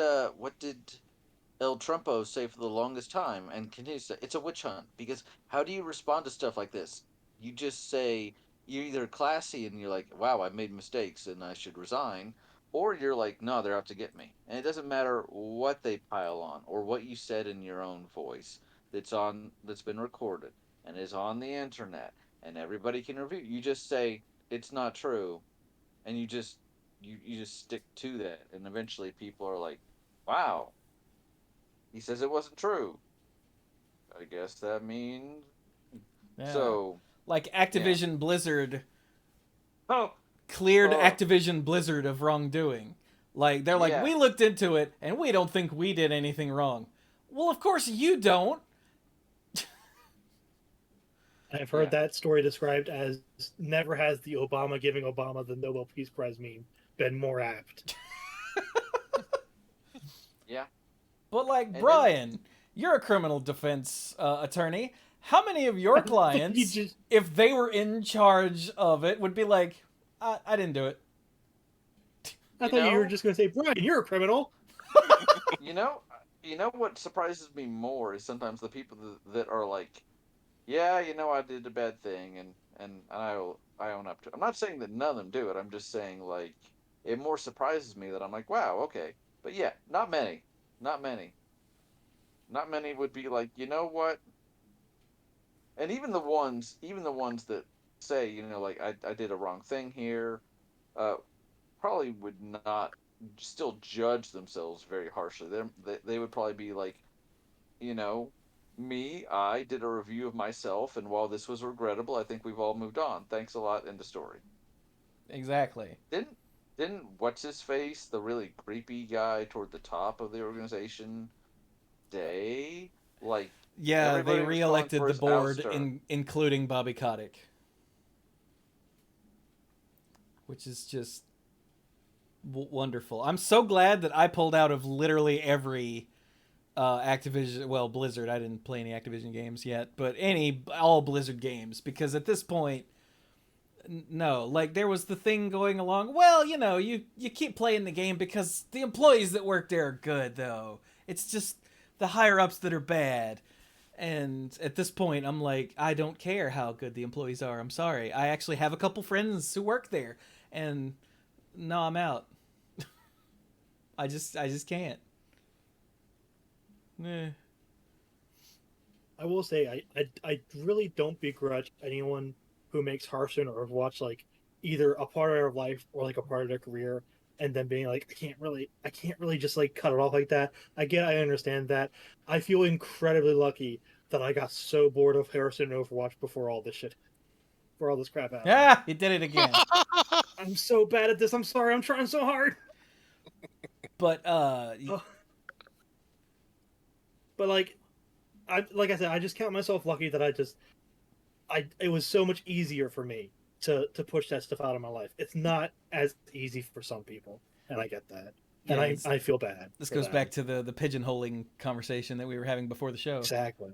El Trumpo say for the longest time and continues to say, it's a witch hunt. Because how do you respond to stuff like this? You just say, you're either classy and you're like, wow, I made mistakes and I should resign, or you're like, no, they're out to get me. And it doesn't matter what they pile on or what you said in your own voice that's been recorded and is on the internet and everybody can review. You just say it's not true, and you just stick to that, and eventually people are like, wow, he says it wasn't true. I guess that means so. Like Activision Blizzard cleared Activision Blizzard of wrongdoing. Like, they're like, we looked into it and we don't think we did anything wrong. Well, of course you don't. I've heard that story described as never has the Obama giving Obama the Nobel Peace Prize meme been more apt. Yeah. But like, Brian, you're a criminal defense attorney. How many of your clients, if they were in charge of it, would be like, I didn't do it? I thought you were just going to say, Brian, you're a criminal. You know what surprises me more is sometimes the people that are like, yeah, I did a bad thing, and I own up to it. I'm not saying that none of them do it. I'm just saying, like, it more surprises me that I'm like, wow, okay. But yeah, not many. Not many would be like, you know what? And even the ones that say, like, I did a wrong thing here, probably would not still judge themselves very harshly. They would probably be like, I did a review of myself, and while this was regrettable, I think we've all moved on. Thanks a lot. End of story. Exactly. Didn't what's his face, the really creepy guy toward the top of the organization, say, like, yeah, they re-elected the board, including Bobby Kotick, which is just wonderful. I'm so glad that I pulled out of literally every Activision, well, Blizzard. I didn't play any Activision games yet, but all Blizzard games, because at this point, no, like, there was the thing going along, well, you keep playing the game because the employees that work there are good, though. It's just the higher-ups that are bad. And at this point, I'm like, I don't care how good the employees are. I'm sorry. I actually have a couple friends who work there, and no, I'm out. I just can't. I will say, I really don't begrudge anyone who makes Hearthstone or Overwatch like either a part of their life or like a part of their career, and then being like, I can't really just like cut it off like that. I understand that. I feel incredibly lucky that I got so bored of Hearthstone and Overwatch before all this crap happened. Yeah, he did it again. I'm so bad at this. I'm sorry. I'm trying so hard. But but like I said, I just count myself lucky that it was so much easier for me to push that stuff out of my life. It's not as easy for some people, and I get that. Yeah, and I feel bad. This goes back to the pigeonholing conversation that we were having before the show. Exactly.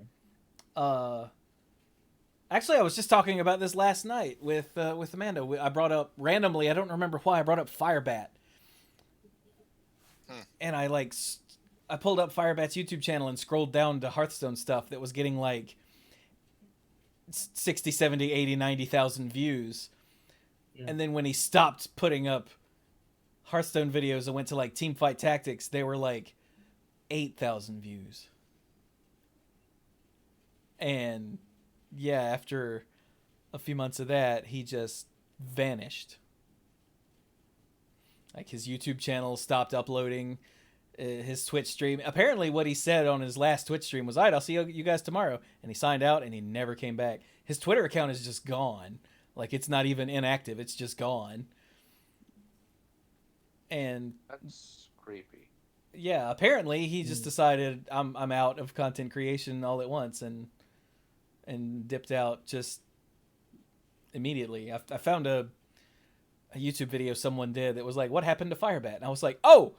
Actually, I was just talking about this last night with Amanda. I brought up randomly, I don't remember why, I brought up Firebat. And I pulled up Firebat's YouTube channel and scrolled down to Hearthstone stuff that was getting like 60, 70, 80, 90,000 views. Yeah. And then when he stopped putting up Hearthstone videos and went to like Teamfight Tactics, they were like 8,000 views. And yeah, after a few months of that, he just vanished. Like, his YouTube channel stopped uploading, his Twitch stream. Apparently what he said on his last Twitch stream was, all right, I'll see you guys tomorrow. And he signed out and he never came back. His Twitter account is just gone. Like, it's not even inactive. It's just gone. And that's creepy. Yeah, apparently he just decided I'm out of content creation all at once and dipped out just immediately. I found a YouTube video someone did that was like, what happened to Firebat? And I was like, oh!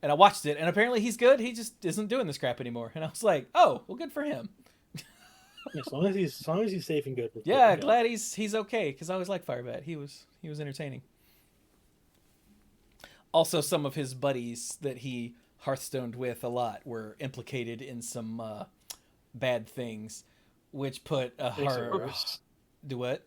And I watched it, and apparently he's good. He just isn't doing this crap anymore. And I was like, oh, well, good for him. As long as he's safe and good. Yeah, glad he's okay, because I always liked Firebat. He was entertaining. Also, some of his buddies that he Hearthstoned with a lot were implicated in some bad things, which put a horror. Do what?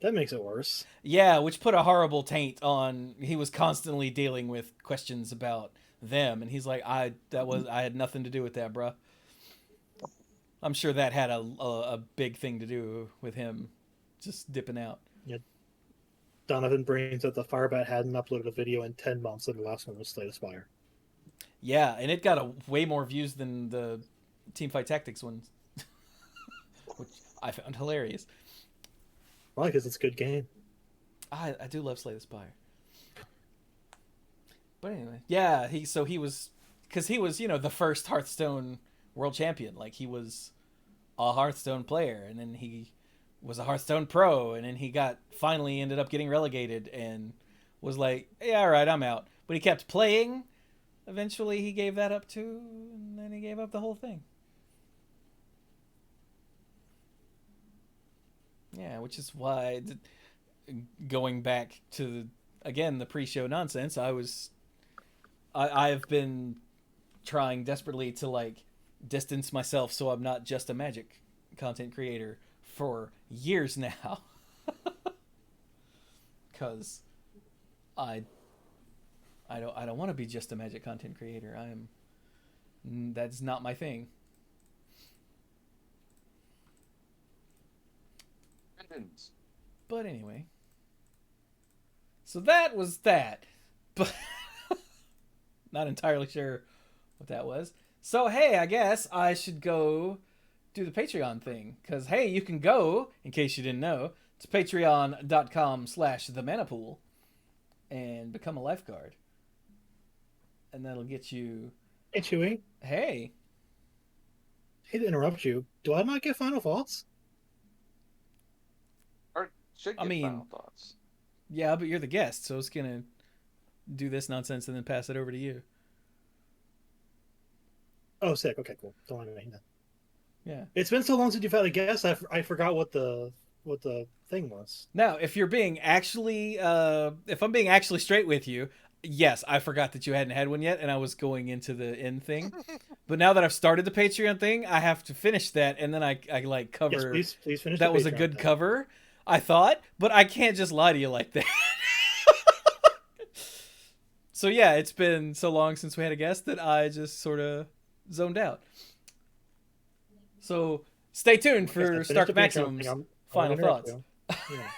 That makes it worse. Yeah, which put a horrible taint on. He was constantly dealing with questions about them, and he's like, I had nothing to do with that, bruh. I'm sure that had a big thing to do with him just dipping out. Yeah. Donovan brings up the Firebat hadn't uploaded a video in 10 months, and the last one was Slay the Spire. Yeah, and it got way more views than the Teamfight Tactics ones, which I found hilarious. Why? Because it's a good game. I do love Slay the Spire. But anyway, yeah, he was the first Hearthstone world champion. Like, he was a Hearthstone player, and then he was a Hearthstone pro, and then he finally ended up getting relegated and was like, yeah, all right, I'm out. But he kept playing. Eventually, he gave that up too, and then he gave up the whole thing. Yeah, which is why, going back to, again, the pre-show nonsense, I've been trying desperately to, like, distance myself so I'm not just a Magic content creator for years now. Because I don't want to be just a Magic content creator. That's not my thing. But anyway, so that was that. But not entirely sure what that was. So hey, I guess I should go do the Patreon thing, because hey, you can go, in case you didn't know, to patreon.com/themanapool and become a lifeguard, and that'll get you. Hey, Chewy. Hey. Hate to interrupt you. Do I not get final thoughts? Or should get final thoughts. Yeah, but you're the guest, so it's gonna do this nonsense and then pass it over to you. Oh, sick. Okay, cool. Don't want to name that. Yeah. It's been so long since you've had a guest. I forgot what the thing was. Now, if I'm being actually straight with you, yes, I forgot that you hadn't had one yet, and I was going into the end thing. But now that I've started the Patreon thing, I have to finish that, and then I like cover. Yes, please finish. That was a good cover, I thought, but I can't just lie to you like that. So yeah, it's been so long since we had a guest that I just sort of zoned out. So stay tuned for Stark Maximum's final thoughts. Yeah.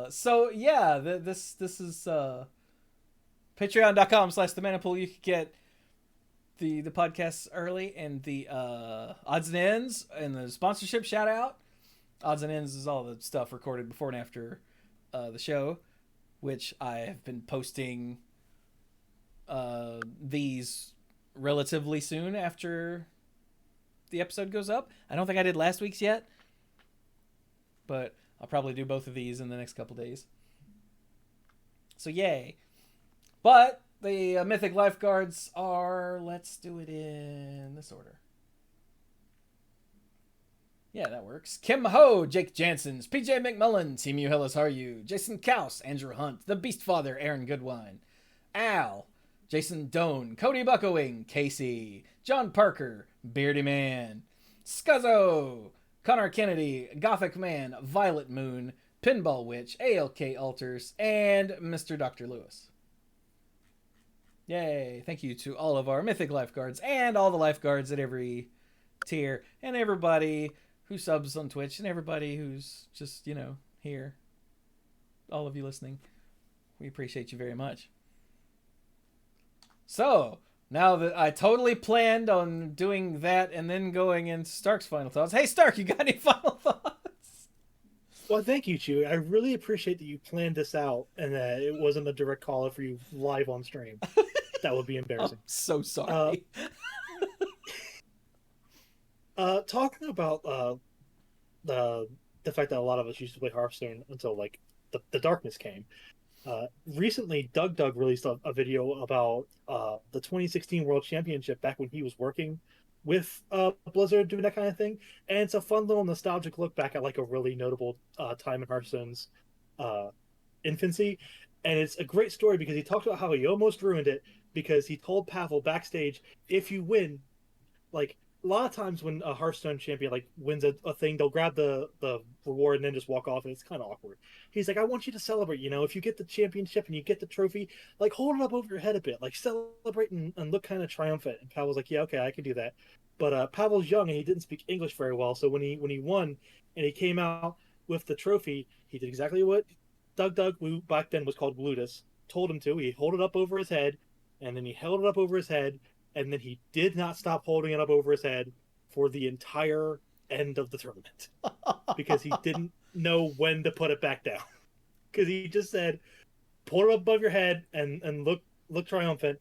So yeah, this is patreon.com/themanapool. You can get the podcasts early and the odds and ends and the sponsorship shout out. Odds and ends is all the stuff recorded before and after the show, which I have been posting these relatively soon after the episode goes up. I don't think I did last week's yet, but I'll probably do both of these in the next couple days. So yay. But the Mythic Lifeguards are, let's do it in this order. Yeah, that works. Kim Ho, Jake Jansons, PJ McMullen, Timu Hillis Haryu, Jason Kaus, Andrew Hunt, The Beast Father, Aaron Goodwine, Al, Jason Doan, Cody Buckowing, Casey, John Parker, Beardy Man, Scuzzo, Connor Kennedy, Gothic Man, Violet Moon, Pinball Witch, ALK Alters, and Mr. Dr. Lewis. Yay! Thank you to all of our Mythic Lifeguards and all the lifeguards at every tier, and everybody who subs on Twitch, and everybody who's just, here. All of you listening. We appreciate you very much. So, now that I totally planned on doing that and then going into Stark's final thoughts. Hey, Stark, you got any final thoughts? Well, thank you, Chew. I really appreciate that you planned this out and that it wasn't a direct caller for you live on stream. That would be embarrassing. I'm so sorry. Talking about the fact that a lot of us used to play Hearthstone until like the darkness came. Recently, Doug released a video about the 2016 World Championship back when he was working with Blizzard doing that kind of thing, and it's a fun little nostalgic look back at like a really notable time in Hearthstone's infancy, and it's a great story because he talked about how he almost ruined it because he told Pavel backstage, if you win, like a lot of times when a Hearthstone champion like wins a thing, they'll grab the reward and then just walk off, and it's kind of awkward. He's like, I want you to celebrate, if you get the championship and you get the trophy, like hold it up over your head a bit, like celebrate and look kind of triumphant. And Pavel's like, yeah, okay, I can do that. But Pavel's young and he didn't speak English very well, so when he won and he came out with the trophy, he did exactly what Doug, who back then was called Glutus, told him to. He held it up over his head, and then he held it up over his head, and then he did not stop holding it up over his head for the entire end of the tournament because he didn't know when to put it back down. Because he just said, "Pull it up above your head and look triumphant,"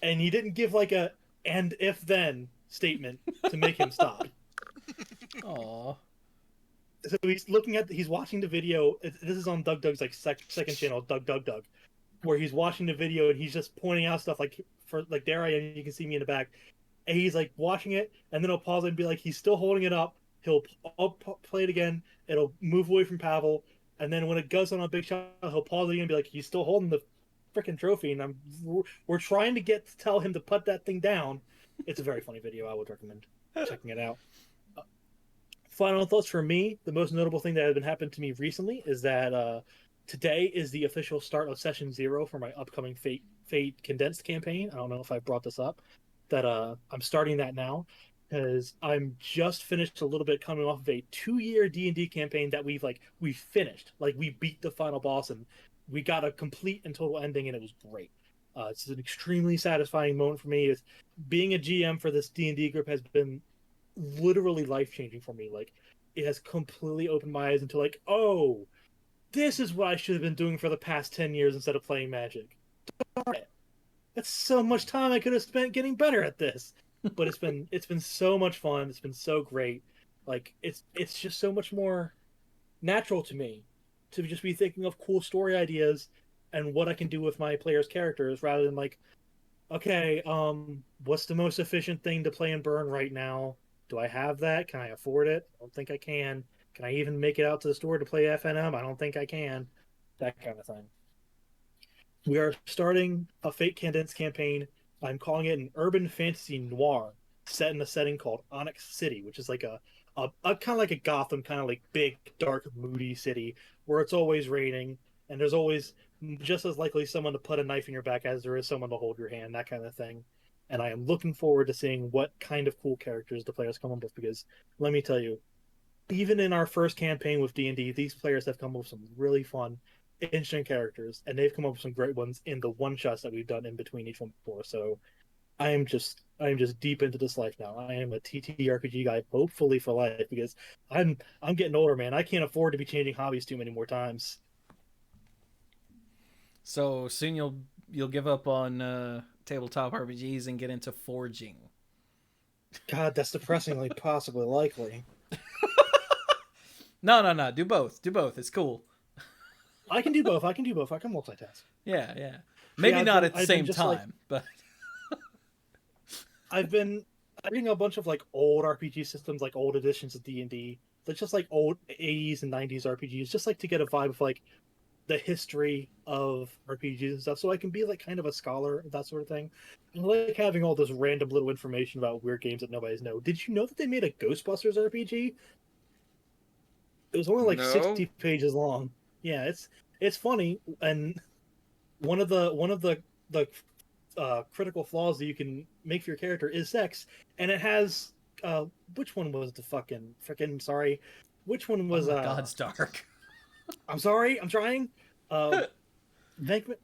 and he didn't give like a "and if then" statement to make him stop. Aww. So he's watching the video. This is on Doug Doug's like second channel, Doug, where he's watching the video and he's just pointing out stuff like there I am. You can see me in the back, and he's like watching it, and then he'll pause it and be like, he's still holding it up. I'll play it again. It'll move away from Pavel, and then when it goes on a big shot, he'll pause it again and be like, he's still holding the freaking trophy, and we're trying to tell him to put that thing down. It's a very funny video. I would recommend checking it out. Final thoughts for me. The most notable thing that has been happened to me recently is that today is the official start of session 0 for my upcoming Fate condensed campaign. I don't know if I brought this up. That I'm starting that now because I'm just finished a little bit coming off of a 2-year D&D campaign that we finished. Like, we beat the final boss and we got a complete and total ending, and it was great. It's an extremely satisfying moment for me. Being a GM for this D&D group has been literally life-changing for me. Like, it has completely opened my eyes into like, oh, this is what I should have been doing for the past 10 years instead of playing Magic. Darn it. That's so much time I could have spent getting better at this. But it's been so much fun. It's been so great. Like, it's just so much more natural to me to just be thinking of cool story ideas and what I can do with my players' characters rather than like, okay, what's the most efficient thing to play and burn right now? Do I have that? Can I afford it? I don't think I can. Can I even make it out to the store to play FNM? I don't think I can. That kind of thing. We are starting a Fate Condensed campaign. I'm calling it an urban fantasy noir set in a setting called Onyx City, which is like a kind of like a Gotham, kind of like big, dark, moody city where it's always raining and there's always just as likely someone to put a knife in your back as there is someone to hold your hand, that kind of thing. And I am looking forward to seeing what kind of cool characters the players come up with, because let me tell you, even in our first campaign with D&D, these players have come up with some really fun, interesting characters, and they've come up with some great ones in the one-shots that we've done in between each one before. So I am just deep into this life now. I am a TTRPG guy, hopefully for life, because I'm getting older, man. I can't afford to be changing hobbies too many more times. So soon you'll give up on tabletop RPGs and get into forging. God, that's depressingly possibly likely. No. Do both. It's cool. I can do both. I can multitask. Yeah. Maybe not at the same time, but I've been reading a bunch of like old RPG systems, like old editions of D&D. That's just like old 80s and 90s RPGs, just like to get a vibe of like the history of RPGs and stuff, so I can be like kind of a scholar of that sort of thing. And like having all this random little information about weird games that nobody's know. Did you know that they made a Ghostbusters RPG? It was only like 60 pages long. Yeah, it's funny, and one of the critical flaws that you can make for your character is sex, and it has which one was the freaking sorry, which one was God's Dark. I'm sorry, I'm trying. Venkman,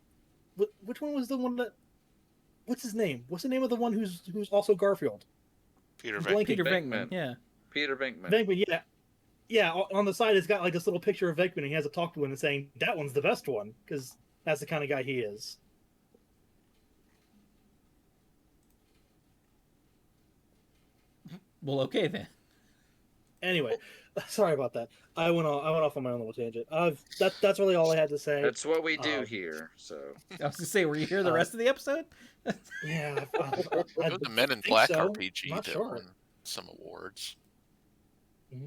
which one was the one that? What's his name? What's the name of the one who's also Garfield? Peter Venkman. Yeah. Peter Venkman. Venkman, yeah. Yeah, on the side it's got like this little picture of Venkman, and he has a talk to him and saying that one's the best one because that's the kind of guy he is. Well, okay then. Anyway, sorry about that. I went off on my own little tangent. That's really all I had to say. That's what we do here. So I was gonna say, were you here the rest of the episode? Yeah, It was the Men in Black so. RPG Not that sure. won some awards.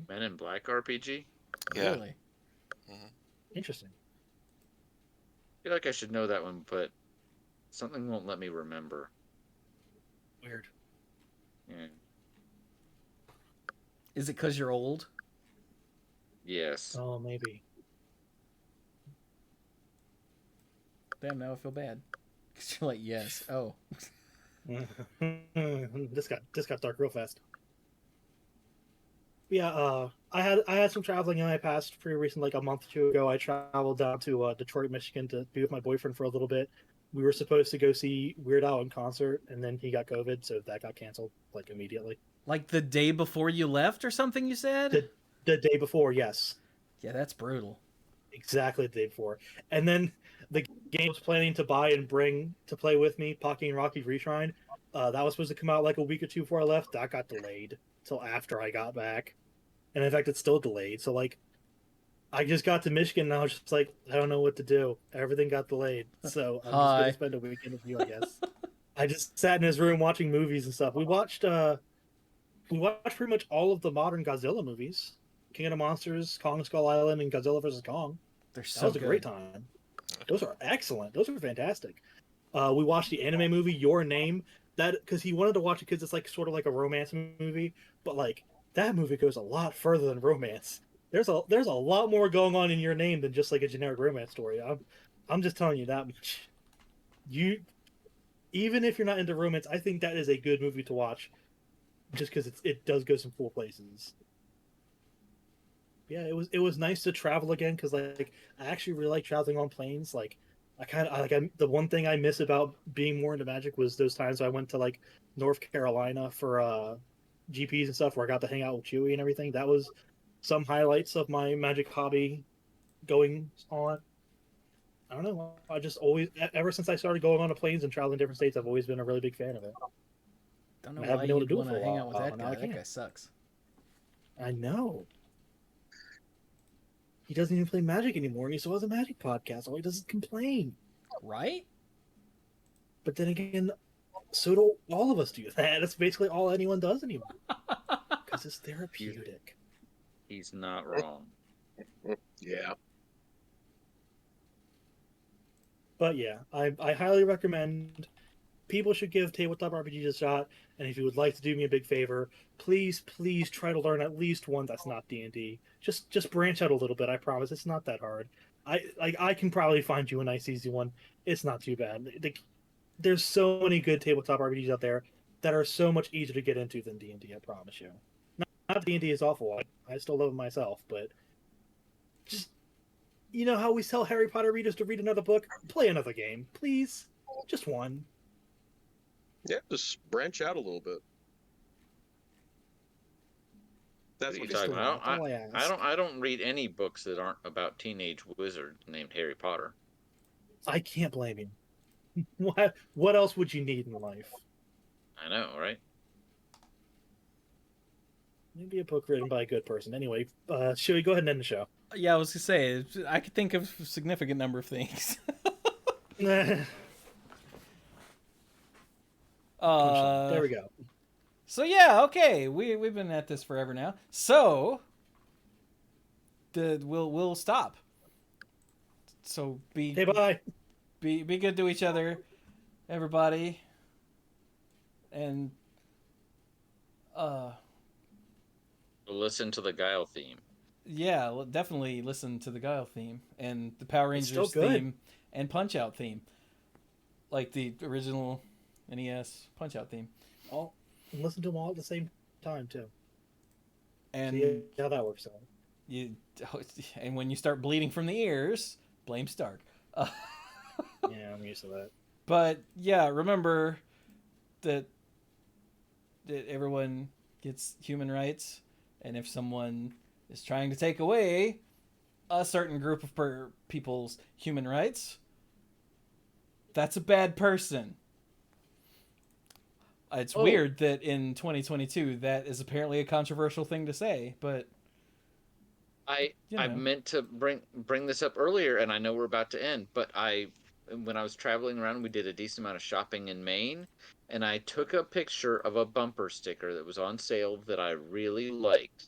Men in Black RPG? Yeah. Really? Mm-hmm. Interesting. I feel like I should know that one, but something won't let me remember. Weird. Yeah. Is it because you're old? Yes. Oh, maybe. Damn, now I feel bad. Because you're like, yes. Oh. This got dark real fast. Yeah, I had some traveling in my past pretty recent, like a month or two ago. I traveled down to Detroit, Michigan to be with my boyfriend for a little bit. We were supposed to go see Weird Al in concert, and then he got COVID, so that got canceled like immediately. Like the day before you left or something, you said? The day before, yes. Yeah, that's brutal. Exactly the day before. And then the game I was planning to buy and bring to play with me, Pocky and Rocky's Reshrine, that was supposed to come out like a week or two before I left. That got delayed till after I got back. and in fact, it's still delayed. So like, I just got to Michigan, and I was just like, I don't know what to do. Everything got delayed, so I'm just gonna spend a weekend with you, I guess. I just sat in his room watching movies and stuff. We watched pretty much all of the modern Godzilla movies: King of the Monsters, Kong Skull Island, and Godzilla vs Kong. They're so That was a good. great time. Those are excellent. Those are fantastic. We watched the anime movie Your Name, that because he wanted to watch it because it's like sort of like a romance movie, but like that movie goes a lot further than romance. There's a lot more going on in Your Name than just like a generic romance story. I'm just telling you that much. You even if you're not into romance, I think that is a good movie to watch, just because it does go some cool places. Yeah, it was nice to travel again because like I actually really like traveling on planes. Like the one thing I miss about being more into Magic was those times I went to like North Carolina for GPs and stuff where I got to hang out with Chewie and everything. That was some highlights of my Magic hobby going on. I don't know. I just always ever since I started going on to planes and traveling different states, I've always been a really big fan of it. Don't know why you'd want to hang out with that guy. That guy sucks. I know. He doesn't even play Magic anymore, and he still has a Magic podcast. All he does is complain. Right? But then again, so do all of us do that. That's basically all anyone does anymore. Because it's therapeutic. He's not wrong. Yeah. But yeah, I highly recommend people should give tabletop RPGs a shot. And if you would like to do me a big favor, please try to learn at least one that's not D&D. Just branch out a little bit. I promise it's not that hard. I can probably find you a nice easy one. It's not too bad. There's so many good tabletop RPGs out there that are so much easier to get into than D&D. I promise you. Not D&D is awful. I still love it myself, but just you know how we tell Harry Potter readers to read another book? Play another game, please. Just one. Yeah, just branch out a little bit. That's what you're talking about. I don't read any books that aren't about teenage wizards named Harry Potter. I can't blame you. What else would you need in life? I know, right? Maybe a book written by a good person. Anyway, should we go ahead and end the show? Yeah, I was gonna say I could think of a significant number of things. There we go. So yeah, okay, we've been at this forever now. So we'll stop. So bye. Be good to each other, everybody, and listen to the Guile theme. Yeah, definitely listen to the Guile theme and the Power Rangers theme and Punch Out theme, like the original NES Punch Out theme. And listen to them all at the same time too. And see how that works out. And when you start bleeding from the ears, blame Stark. Yeah, I'm used to that. But yeah, remember that everyone gets human rights, and if someone is trying to take away a certain group of people's human rights, that's a bad person. It's weird that in 2022 that is apparently a controversial thing to say, but I meant to bring this up earlier, and I know we're about to end, but when I was traveling around, we did a decent amount of shopping in Maine, and I took a picture of a bumper sticker that was on sale that I really liked.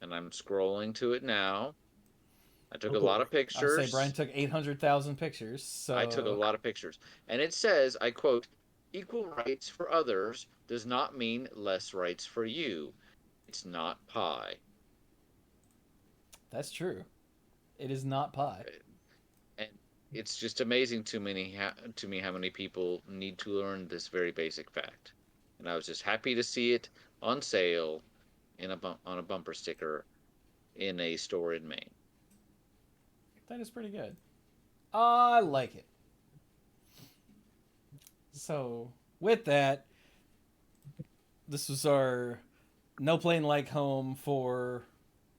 And I'm scrolling to it now. I took a lot of pictures. I'll say Brian took 800,000 pictures. So I took a lot of pictures. And it says, I quote, "Equal rights for others does not mean less rights for you. It's not pie." That's true. It is not pie. And it's just amazing to me how many people need to learn this very basic fact. And I was just happy to see it on sale on a bumper sticker in a store in Maine. That is pretty good. I like it. So, with that, this was our No Plane Like Home for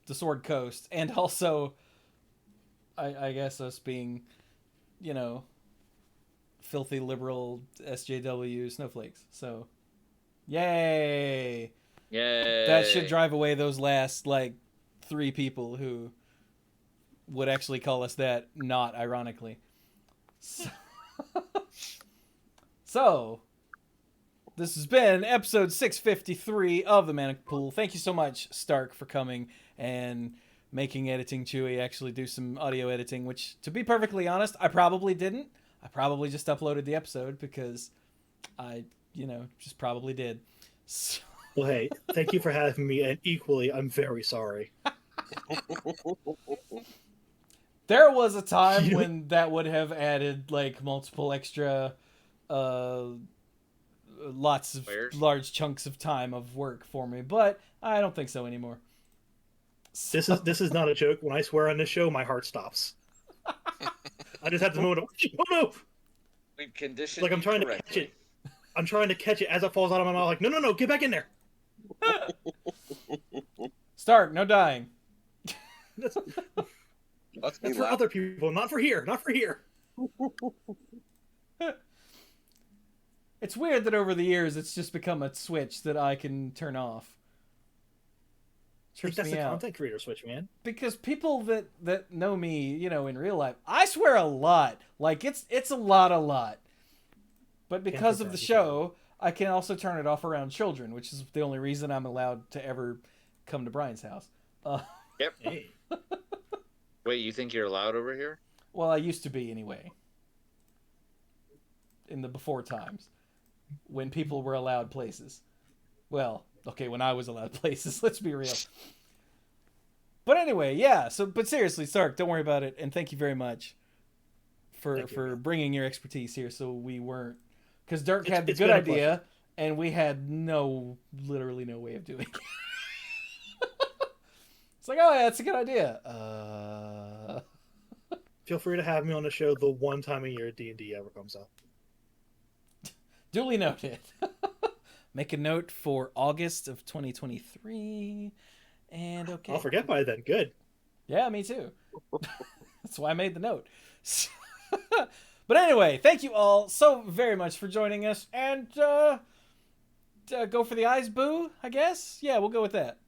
the Sword Coast, and also, I guess us being, filthy liberal SJW snowflakes. So, yay! Yay. That should drive away those last, like, 3 people who would actually call us that, not ironically. So this has been episode 653 of the Manic Pool. Thank you so much, Stark, for coming and making Editing Chewy actually do some audio editing, which, to be perfectly honest, I probably didn't. I probably just uploaded the episode because I, just probably did. So... Well, hey, thank you for having me, and equally, I'm very sorry. There was a time when that would have added, like, multiple extra, lots of large chunks of time of work for me, but I don't think so anymore. So... This is not a joke. When I swear on this show, my heart stops. I just have to know. Oh no! We've conditioned. Like I'm trying to catch it. I'm trying to catch it as it falls out of my mouth. Like no, get back in there. Stark, no dying. That's for other people, not for here. Not for here. It's weird that over the years it's just become a switch that I can turn off. That's the content creator switch, man. Because people that know me, in real life, I swear a lot. Like it's a lot. But because of the show, I can also turn it off around children, which is the only reason I'm allowed to ever come to Brian's house. Yep. Hey. Wait, you think you're allowed over here? Well, I used to be anyway. In the before times, when people were allowed places. Well, okay, when I was allowed places, let's be real. But anyway, yeah. But seriously, Stark, don't worry about it, and thank you very much for bringing your expertise here. So we weren't, because Dirk had the good idea, and we had literally no way of doing it. It's like, oh yeah, that's a good idea. Feel free to have me on the show the one time a year D&D ever comes up. Duly noted. Make a note for August of 2023. And okay. I'll forget by then. Good. Yeah, me too. That's why I made the note. But anyway, thank you all so very much for joining us. And go for the eyes, boo, I guess? Yeah, we'll go with that.